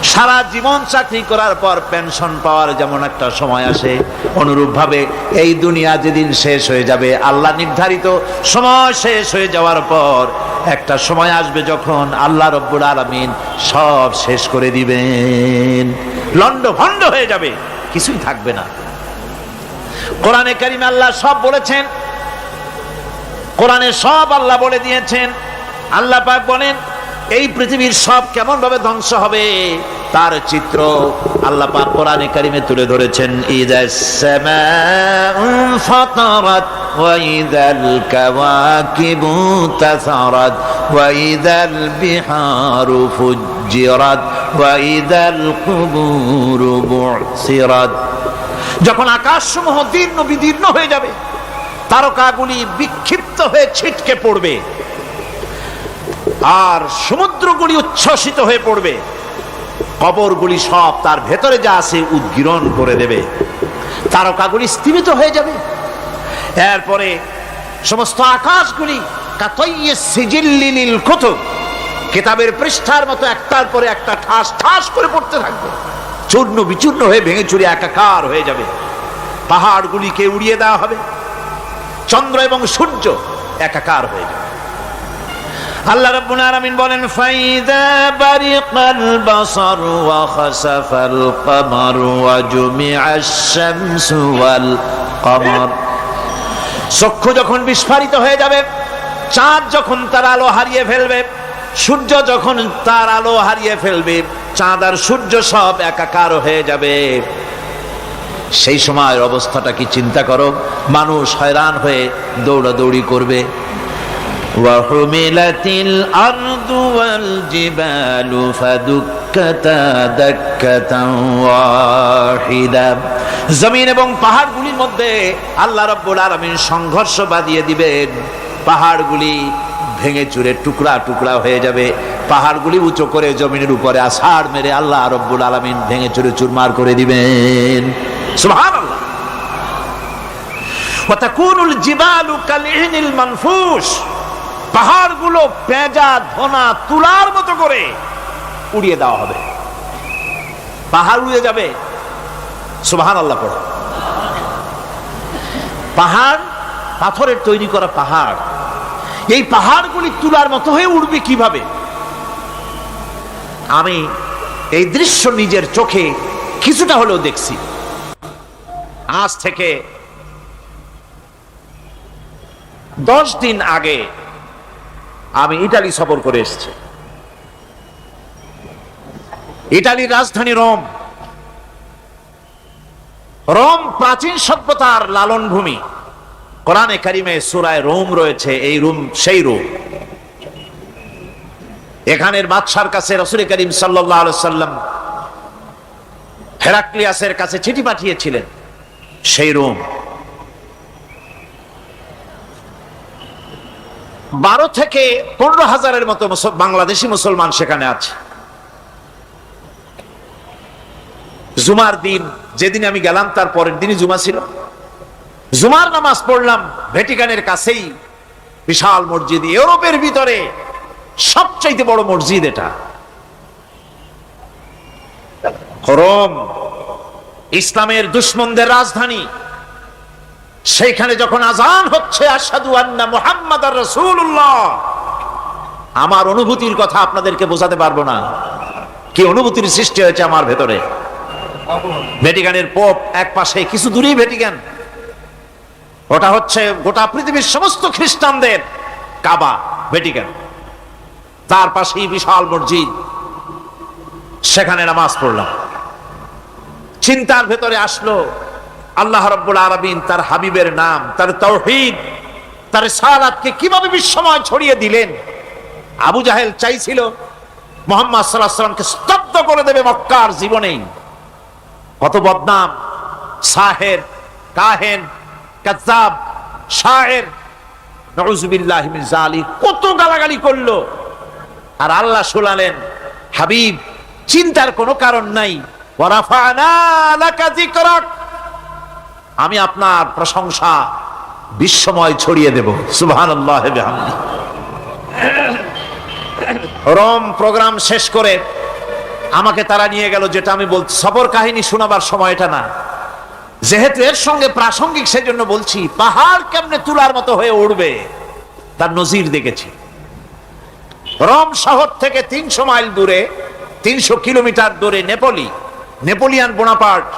সারা জীবন চাকরি করার পর পেনশন পাওয়ার যেমন একটা সময় আসে, অনুরূপ ভাবে এই দুনিয়া যেদিন শেষ হয়ে যাবে, আল্লাহ নির্ধারিত সময় শেষ হয়ে যাওয়ার পর একটা সময় আসবে যখন আল্লাহ রব্বুল আলামিন সব শেষ করে দিবেন, লন্ডভন্ড হয়ে যাবে, কিছুই থাকবে না। কোরআনে কারিমে আল্লাহ সব বলেছেন, কোরআনে সব আল্লাহ বলে দিয়েছেন। আল্লাহ পাক বলেন এই পৃথিবীর সব কেমন ভাবে ধ্বংস হবে তার চিত্র আল্লাহ পাক কোরআনে কারিমে তুলে ধরেছেন। ইযাস সামাউ ফাতারাত ওয়া ইযাল কাওয়াকিবু তাসারাত ওয়া ইযাল বিহারু ফুজ্জিরাত ওয়া ইযাল কুবুরু বুসিরাত। যখন আকাশসমূহ দীর্ণ বিদীর্ণ হয়ে যাবে, তারকাগুলি বিক্ষিপ্ত হয়ে ছিটকে পড়বে, আর সমুদ্রগুলি উচ্ছ্বসিত হয়ে পড়বে, কবরগুলি সব তার ভেতরে যা আছে উদ্গীরণ করে দেবে, তারকাগুলি স্থিমিত হয়ে যাবে। এরপরে সমস্ত আকাশগুলি কাতাইয়িস সিজিল্লিল কুতুব, কিতাবের পৃষ্ঠার মতো একটার পরে একটা ঠাস ঠাস করে পড়তে থাকবে, চূর্ণ বিচূর্ণ হয়ে ভেঙে চুরে একাকার হয়ে যাবে। পাহাড়গুলিকে উড়িয়ে দেওয়া হবে, চন্দ্র এবং সূর্য একাকার হয়ে যাবে। আল্লাহ রাব্বুল আলামিন বলেন ফাইদা বারিকাল বাসার ওয়া খাসাফাল কমার ওয়া জুমিআশ শামসু ওয়াল কমার। চক্ষু যখন বিস্ফারিত হয়ে যাবে, চাঁদ যখন তার আলো হারিয়ে ফেলবে, সূর্য যখন তার আলো হারিয়ে ফেলবে, চাঁদ আর সূর্য সব একাকার হয়ে যাবে, সেই সময়ের অবস্থাটা কি চিন্তা করো। মানুষ হয়রান হয়ে দৌড়াদৌড়ি করবে। ওয়াহুমিলাতিল আরদু ওয়াল জিবালু ফাদুক্কাতা দাক্কাতান ওয়াহিদা। জমিন এবং পাহাড়গুলির মধ্যে আল্লাহ রাব্বুল আলামিন সংঘর্ষ বাঁধিয়ে দিবেন, পাহাড়গুলি ভেঙে চুরে টুকরা টুকরা হয়ে যাবে, পাহাড়গুলি উঁচু করে জমিনের উপরে আছাড় মেরে আল্লাহ রাব্বুল আলামিন ভেঙে চুরে চুরমার করে দিবেন। সুবহানাল্লাহ। ওয়া তাকুনুল জিবালু কালইনিল মানফুস, পাহাড়গুলো পেঁজা ধোনা তুলার মতো করে উড়িয়ে দেওয়া হবে, পাহাড় উড়ে যাবে। সুবহানাল্লাহ পড়ো। পাহাড় পাথরের তৈরি করা পাহাড়, এই পাহাড়গুলি তুলার মতো হয়ে উড়বে কিভাবে? আমি এই দৃশ্য নিজের চোখে কিছুটা হলেও দেখছি। আজ থেকে 10 দিন আগে আমি ইটালি সফর করে এসেছি। ইটালির রাজধানী রোম। রোম প্রাচীন সভ্যতার লালন ভূমি। কোরআনে কারিমে সূরায়ে রোম রয়েছে, এই রোম সেই রোম। এখানের বাদশার কাছে রাসূল করিম সাল্লাল্লাহু আলাইহি সাল্লাম হেরাক্লিয়াসের কাছে চিঠি পাঠিয়েছিলেন, সেই রোম। 12 থেকে 15,000-এর মতো বাংলাদেশি মুসলমান সেখানে আছে। জুমার দিন, যেদিন আমি গেলাম তার পরের দিনই জুমা ছিল। জুমার নামাজ পড়লাম ভ্যাটিকানের কাছেই বিশাল মসজিদ, ইউরোপের ভিতরে সবচাইতে বড় মসজিদ এটা। রোম ইসলামের দুশমনদের রাজধানী। সেইখানে যখন আযান হচ্ছে আশহাদু আন্না মুহাম্মাদার রাসূলুল্লাহ, আমার অনুভূতির কথা আপনাদেরকে বোঝাতে পারবো না, কি অনুভূতির সৃষ্টি হয়েছে আমার ভেতরে। ভ্যাটিকানের পোপ এক পাশে, কিছু দূরেই ভ্যাটিকান, ওটা হচ্ছে গোটা পৃথিবীর সমস্ত খ্রিস্টানদের কাবা, ভ্যাটিকান। তার পাশেই বিশাল মসজিদ, সেখানে নামাজ পড়লাম। চিন্তার ভেতরে আসলো আল্লাহ রাব্বুল আলামিন তার হাবিবের নাম, তার তাওহীদ, তার রিসালাতকে কিভাবে বিশ্বময় ছড়িয়ে দিলেন। আবু জাহেল চাইছিল মুহাম্মদ সাল্লাল্লাহু আলাইহি ওয়াসাল্লামকে স্তব্ধ করে দেবে মক্কার জীবনেই। কত বদনাম, সাহের, কাহেন, কাযযাব, শায়ের, নাউযুবিল্লাহি মিন যালিক, কত গালাগালি করলো। আর আল্লাহ শুনালেন, হাবিব চিন্তার কোনো কারণ নাই, ওয়া রাফা'না লাকা যিকরাক, আমি আপনার প্রশংসা বিশ্বময় ছড়িয়ে দেব। সুবহানাল্লাহ ওয়া বিহামদিহি। রোম প্রোগ্রাম শেষ করে আমাকে তারা নিয়ে গেল, যেটা আমি বলছি সফর কাহিনী শোনাবার সময় এটা না, যেহেতু এর সঙ্গে প্রাসঙ্গিক সেজন্য বলছি। পাহাড় কেমনে তুলার মতো হয়ে উঠবে তার নজির দেখেছি। রোম শহর থেকে 300 মাইল দূরে, 300 কিলোমিটার দূরে নেপোলিয়ান বোনাপার্ট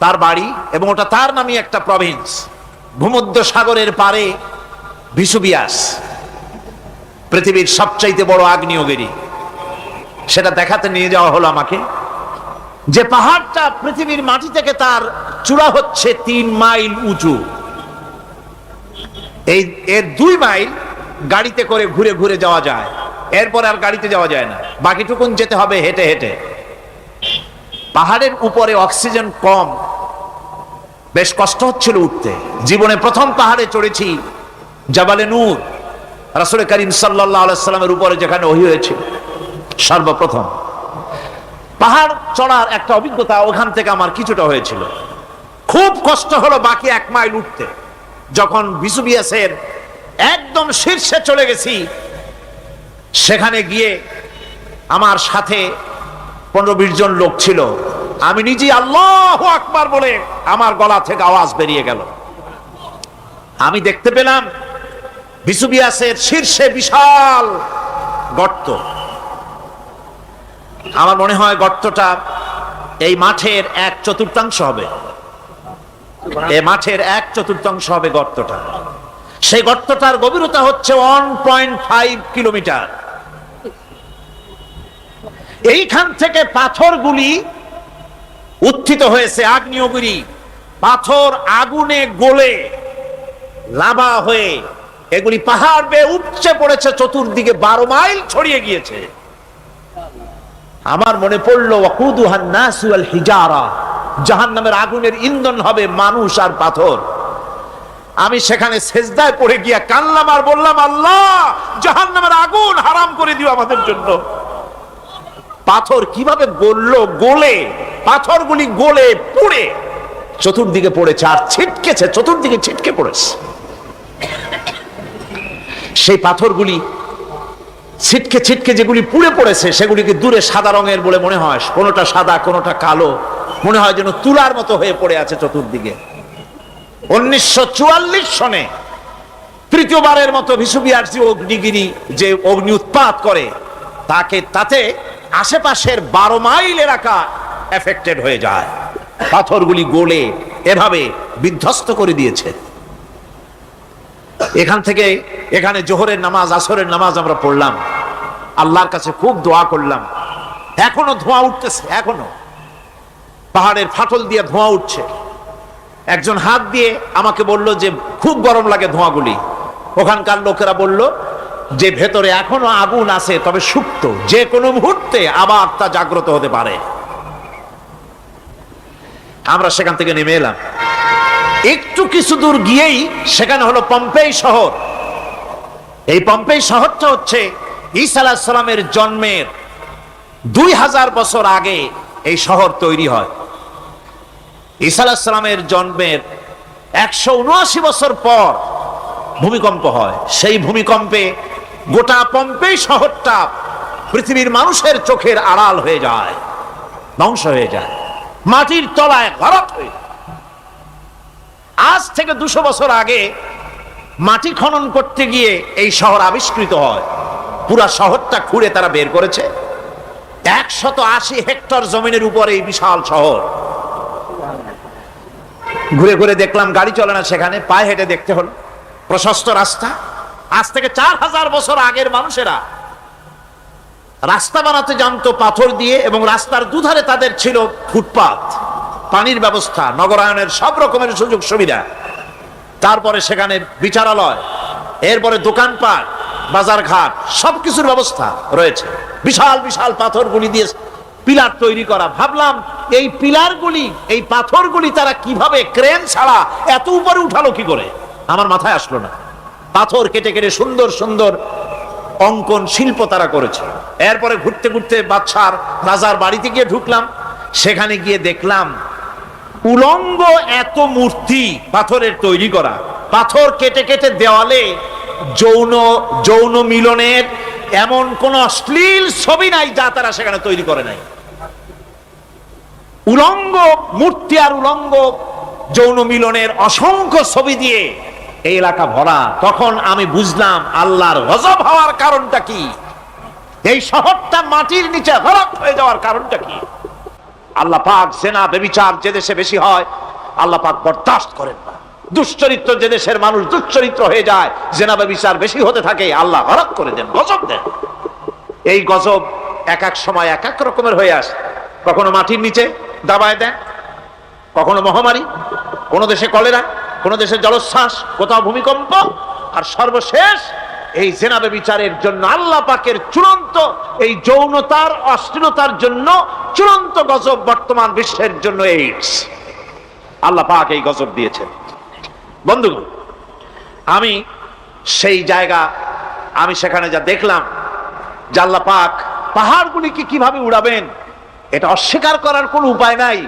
তার বাড়ি, এবং ওটা তার নামে একটা প্রভিন্স। ভূমধ্য সাগরের পারে ভিসুভিয়াস, পৃথিবীর সবচাইতে বড় আগ্নেয়গিরি। সেটা দেখাতে নিয়ে যাওয়া হলো আমাকে, যে পাহাড়টা পৃথিবীর মাটি থেকে তার চূড়া হচ্ছে 3 মাইল উঁচু। এর 2 মাইল গাড়িতে করে ঘুরে ঘুরে যাওয়া যায়, এরপর আর গাড়িতে যাওয়া যায় না, বাকিটুকুন যেতে হবে হেঁটে হেঁটে। পাহাড়ের উপরে অক্সিজেন কম, বেশ কষ্ট হচ্ছিল উঠতে। জীবনে প্রথম পাহাড়ে চড়েছি জাবালে নূর, রাসূল করিম সাল্লাল্লাহু আলাইহি সাল্লামের উপরে যেখানে ওহী হয়েছিল সর্বপ্রথম। পাহাড় চড়ার একটা অভিজ্ঞতা ওখান থেকে আমার কিছুটা হয়েছিল। খুব কষ্ট হলো বাকি 1 মাইল উঠতে। যখন ভিসুভিয়াসের একদম শীর্ষে চলে গেছি, সেখানে গিয়ে আমার সাথে 15-20 জন লোক ছিল। আমি নিজেই আল্লাহু আকবার বলে আমার গলা থেকে আওয়াজ বেরিয়ে গেল। আমি দেখতে পেলাম ভিসুভিয়াসের শীর্ষে বিশাল গর্ত। আমার মনে হয় গর্তটা এই মাঠের 1/4 হবে, এই মাঠের 1/4 হবে গর্তটা। সেই গর্তটার গভীরতা হচ্ছে 1.5 কিলোমিটার। এইখান থেকে পাথরগুলি উত্থিত হয়েছে, আগ্নেয়গিরি পাথর আগুনে গলে লাভা হয়ে এগুলি পাহাড় বেয়ে উপচে পড়েছে, চতুর্দিকে 12 মাইল ছড়িয়ে গিয়েছে। আমার মনে পড়লো ওয়াকুদুহান নাসু ওয়াল হিজারা, জাহান্নামের আগুনের ইন্ধন হবে মানুষ আর পাথর। আমি সেখানে সেজদায় পড়ে গিয়া কানলাম আর বললাম, আল্লাহ জাহান্নামের আগুন হারাম করে দিও আমাদের জন্য। পাথর কিভাবে গললো, গলে পাথরগুলি গলে পুড়ে চতুর্দিকে পড়েছে, আর ছিটকেছে, চতুর্দিকে ছিটকে পড়েছে। সেই পাথরগুলি ছিটকে ছিটকে যেগুলি পুড়ে পড়েছে, সেগুলিকে দূরে সাদা রঙের বলে মনে হয়, কোনোটা সাদা কোনোটা কালো, মনে হয় যেন তুলার মতো হয়ে পড়ে আছে চতুর্দিকে। 1944 সনে তৃতীয়বারের মতো ভিসুভিয়াস অগ্নিগিরি যে অগ্নি উৎপাত করে, তাতে আশেপাশের 12 মাইল এলাকা এফেক্টেড হয়ে যায়। পাথরগুলি গলে এভাবে বিধ্বস্ত করে দিয়েছে। এখান থেকে এখানে জোহরের নামাজ, আসরের নামাজ আমরা পড়লাম, আল্লাহর কাছে খুব দোয়া করলাম। এখনো ধোঁয়া উঠতেছে, এখনো পাহাড়ের ফাটল দিয়ে ধোঁয়া উঠছে। একজন হাত দিয়ে আমাকে বলল যে খুব গরম লাগে ধোঁয়াগুলি। ওখানকার লোকেরা বলল যে ভেতরে এখনো আগুন আছে, তবে সুপ্ত, যে কোনো মুহূর্তে আবার তা জাগ্রত হতে পারে। আমরা সেখান থেকে নেমে এলাম। একটু কিছু দূর গিয়েই সেখানে হলো পম্পেই শহর। এই পম্পেই শহরটা হচ্ছে ঈসা আলাইহিস সালামের জন্মের 2000 বছর আগে এই শহর তৈরি হয়। ঈসা আলাইহিস সালামের জন্মের 179 বছর পর ভূমিকম্প হয়। সেই ভূমিকম্পে গোটা পম্পেই শহরটা পৃথিবীর মানুষের চোখের আড়াল হয়ে যায়, ধ্বংস হয়ে যায়, মাটির তলায় গরত হয়ে। আজ থেকে 200 বছর আগে মাটি খনন করতে গিয়ে এই শহর আবিষ্কৃত হয়। পুরা শহরটা খুঁড়ে তারা বের করেছে। 180 হেক্টর জমিনের উপরে এই বিশাল শহর। ঘুরে ঘুরে দেখলাম, গাড়ি চলে না সেখানে, পায়ে হেঁটে দেখতে হলো। প্রশস্ত রাস্তা। আজ থেকে 4000 বছর আগের মানুষেরা রাস্তা বানাতে জানতো পাথর দিয়ে, এবং রাস্তার দুধারে তাদের ছিল ফুটপাত, পানির ব্যবস্থা, নগরায়নের সব রকমের সুযোগ সুবিধা। তারপরে সেখানে বিচারালয়, এরপরে দোকানপাট, বাজারঘাট, সবকিছুর ব্যবস্থা রয়েছে। বিশাল বিশাল পাথরগুলি দিয়ে পিলার তৈরি করা। ভাবলাম এই পিলারগুলি, এই পাথরগুলি তারা কিভাবে ক্রেন ছাড়া এত উপরে উঠালো কি করে, আমার মাথায় আসলো না। পাথর কেটে কেটে সুন্দর সুন্দর অঙ্কন শিল্প তারা করেছে। এরপরে ঘুরতে ঘুরতে বাদশার রাজার বাড়িতে গিয়ে ঢুকলাম। সেখানে গিয়ে দেখলাম উলঙ্গ এত মূর্তি পাথরের তৈরি করা, পাথর কেটে কেটে দেওয়ালে যৌন মিলনের এমন কোন অশ্লীল ছবি নাই যা তারা সেখানে তৈরি করে নাই। উলঙ্গ মূর্তি আর উলঙ্গ যৌন মিলনের অসংখ্য ছবি দিয়ে এই এলাকা ভরা। তখন আমি বুঝলাম আল্লাহর গজব হওয়ার কারণটা কি, এই শহরটা মাটির নিচে গরক হয়ে যাওয়ার কারণটা কি। আল্লাহ পাক জেনা ব্যভিচার যে দেশে বেশি হয় আল্লাহ পাক বরদাস্ত করেন না। দুশ্চরিত্র যে দেশের মানুষ দুশ্চরিত্র হয়ে যায়, জেনা ব্যভিচার বেশি হতে থাকে, আল্লাহ গরক করে দেন, গজব দেন। এই গজব এক এক সময় এক এক রকমের হয়ে আসে। কখনো মাটির নিচে দাবায় দেন, কখনো মহামারী, কোন দেশে কলেরা, কোন দেশে জলোচ্ছ্বাস, কোথাও ভূমিকম্প, আর সর্বশেষ এই জেনা ব্যভিচারের জন্য আল্লাহ পাকের চূড়ান্ত এই যৌনতার অশ্লীলতার জন্য চূড়ান্ত গজব বর্তমান বিশ্বের জন্য এইডস। আল্লাহ পাক এই গজব দিয়েছেন। বন্ধুগণ, আমি সেই জায়গা, আমি সেখানে যা দেখলাম যে আল্লাহ পাক পাহাড়গুলিকে কিভাবে উড়াবেন এটা অস্বীকার করার কোনো উপায় নাই,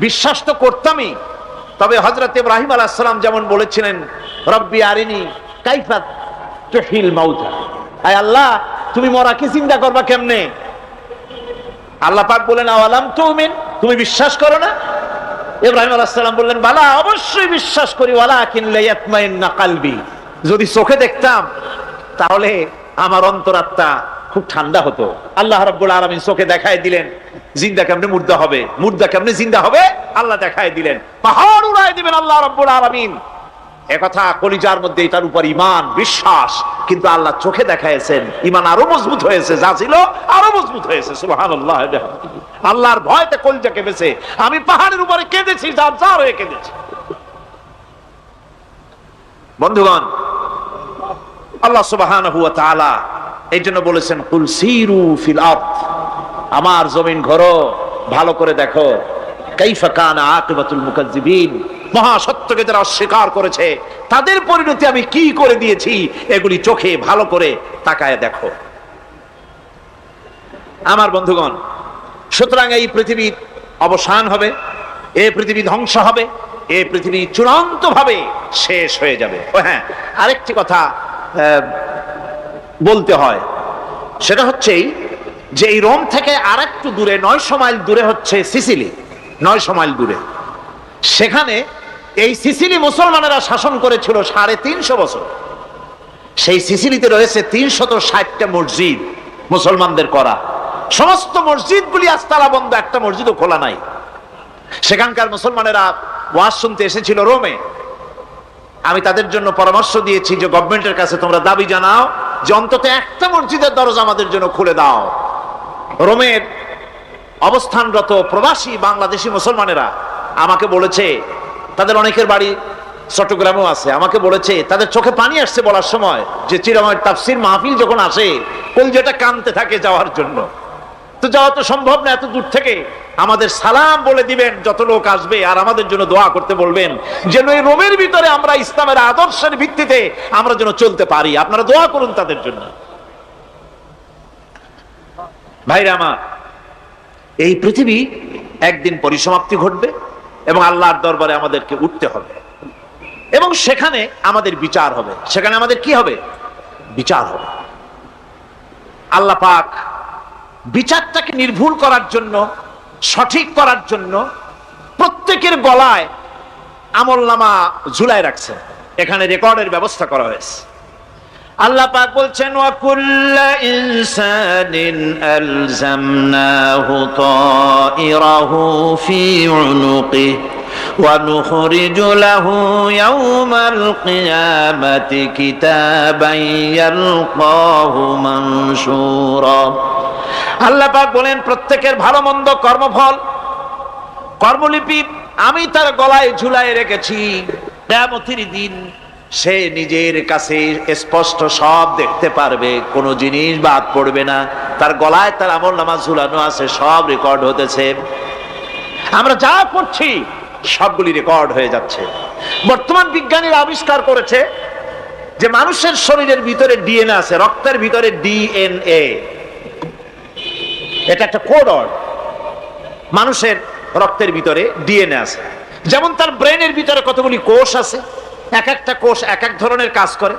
বিশ্বাস তো করতামই। তবে হযরত ইব্রাহিম আলাইহিস সালাম যেমন বলেছিলেন, রব্বি আরিনি কাইফা তুহিল মাউতা, আয় আল্লাহ তুমি মরাকে জিন্দা করবা কেমনে? আল্লাহ পাক বলেন আওয়ালাম তুমিন, তুমি বিশ্বাস করো না? ইব্রাহিম আলাইহিস সালাম বললেন বালা, অবশ্যই বিশ্বাস করি, ওয়ালাকিন লায়াতমাইন্না কলবি, যদি চোখে দেখতাম তাহলে আমার অন্তরাত্মা খুব ঠান্ডা হতো। আল্লাহ রাব্বুল আলামিন চোখে দেখায় দিলেন জিন্দা কেমনে মুর্দা হবে, মুর্দা কেমনে জিন্দা হবে, আল্লাহ দেখায় দিলেন। পাহাড় উড়ায় দিবেন আল্লাহ রাব্বুল আলামিন। একথা কলিজার মধ্যে এটার উপর ঈমান বিশ্বাস, কিন্তু আল্লাহ চোখে দেখাইছেন, ঈমান আরো মজবুত হয়েছে, যা ছিল আরো মজবুত হয়েছে। সুবহানাল্লাহ। আল্লাহর ভয়তে কলিজা কেঁপেছে। আমি পাহাড়ের উপরে কেঁদেছি, যার যার হয়ে কেঁদেছি। বন্ধুগণ, আল্লাহ সুবহানাহু ওয়া তাআলা এই জন্য বলেছেন কুল সিরু ফিল আরদ, আমার জমিন ঘোরো, ভালো করে দেখো, কাইফা কানা আকিবাতুল মুকাজ্জিবিন, মহা সত্যকে যারা অস্বীকার করেছে তাদের পরিণতি আমি কি করে দিয়েছি, এগুলি চোখে ভালো করে তাকায় দেখো। আমার বন্ধুগণ, সুতরাং এই পৃথিবীর অবসান হবে, এই পৃথিবী ধ্বংস হবে, এই পৃথিবী চূড়ান্ত ভাবে শেষ হয়ে যাবে। ও হ্যাঁ, আরেকটি কথা বলতে হয়, সেটা হচ্ছে যে এই রোম থেকে আর একটু দূরে 900 মাইল দূরে হচ্ছে সিসিলি। 900 মাইল দূরে, সেখানে এই সিসিলি মুসলমানেরা শাসন করেছিল 350 বছর। সেই সিসিলিতে রয়েছে 360টা মসজিদ মুসলমানদের করা। সমস্ত মসজিদগুলি আজ তালা বন্ধ, একটা মসজিদও খোলা নাই। সেখানকার মুসলমানেরা ওয়াজ শুনতে এসেছিল রোমে। আমি তাদের জন্য পরামর্শ দিয়েছি যে গভর্নমেন্টের কাছে তোমরা দাবি জানাও যে অন্তত একটা মসজিদের দরজা আমাদের জন্য খুলে দাও। রোমের অবস্থানরত প্রবাসী বাংলাদেশি মুসলমানেরা আমাকে বলেছে, তাদের অনেকের বাড়ি চট্টগ্রামেও আছে, আমাকে বলেছে তাদের চোখে পানি আসছে বলার সময় যে চিরাময় তাফসীর মাহফিল যখন আসে কলজাটা কাঁদতে থাকে যাওয়ার জন্য। তো যাওয়া তো সম্ভব না এত দূর থেকে, আমাদের সালাম বলে দিবেন যত লোক আসবে, আর আমাদের জন্য দোয়া করতে বলবেন যেন এই রোমের ভিতরে আমরা ইসলামের আদর্শের ভিত্তিতে আমরা যেন চলতে পারি। আপনারা দোয়া করুন তাদের জন্য। ভাইরা আমার, এই পৃথিবী একদিন পরিসমাপ্তি ঘটবে এবং আল্লাহর দরবারে আমাদেরকে উঠতে হবে এবং সেখানে আমাদের বিচার হবে। সেখানে আমাদের কি হবে? বিচার হবে। আল্লাহ পাক বিচারটাকে নির্ভুল করার জন্য, সঠিক করার জন্য প্রত্যেকের গলায় আমলনামা ঝুলায় রাখছেন। এখানে রেকর্ডের ব্যবস্থা করা হয়েছে। আল্লাহ পাক বলছেন ওয়া কুল্লা ইনসানিন আলজামনাহু তাইরাহু ফি উনুকিহি ওয়া নুখরিজু লাহু ইয়াওমাল কিয়ামাতি কিতাবান ইয়ালকাহু মানশুরা। আল্লাহ পাক বলেন প্রত্যেকের ভালো মন্দ কর্মফল, কর্মলিপি আমি তার গলায় ঝুলায় রেখেছি। কিয়ামতের দিন সে নিজের কাছে স্পষ্ট সব দেখতে পারবে, কোনো জিনিস বাদ পড়বে না। তার গলায় তার আমলনামা ঝুলানো আছে, সব রেকর্ড হতেছে। আমরা যা করছি সবগুলি রেকর্ড হয়ে যাচ্ছে। বর্তমান বিজ্ঞানীরা আবিষ্কার করেছে যে মানুষের শরীরের ভিতরে ডিএনএ আছে, রক্তের ভিতরে ডিএনএ, এটা একটা কোড। মানুষের রক্তের ভিতরে ডিএনএ আছে। যেমন তার ব্রেনের ভিতরে কতগুলি কোষ আছে, এক একটা কোষ এক এক ধরনের কাজ করে।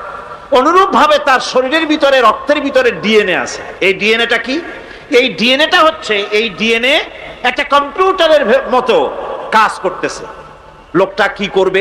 অনুরূপ ভাবে তার শরীরের ভিতরে, রক্তের ভিতরে ডিএনএ আছে। এই ডিএনএটা কি? এই ডিএনএটা হচ্ছে, এই ডিএনএ একটা কম্পিউটারের মতো কাজ করতেছে। লোকটা কি করবে?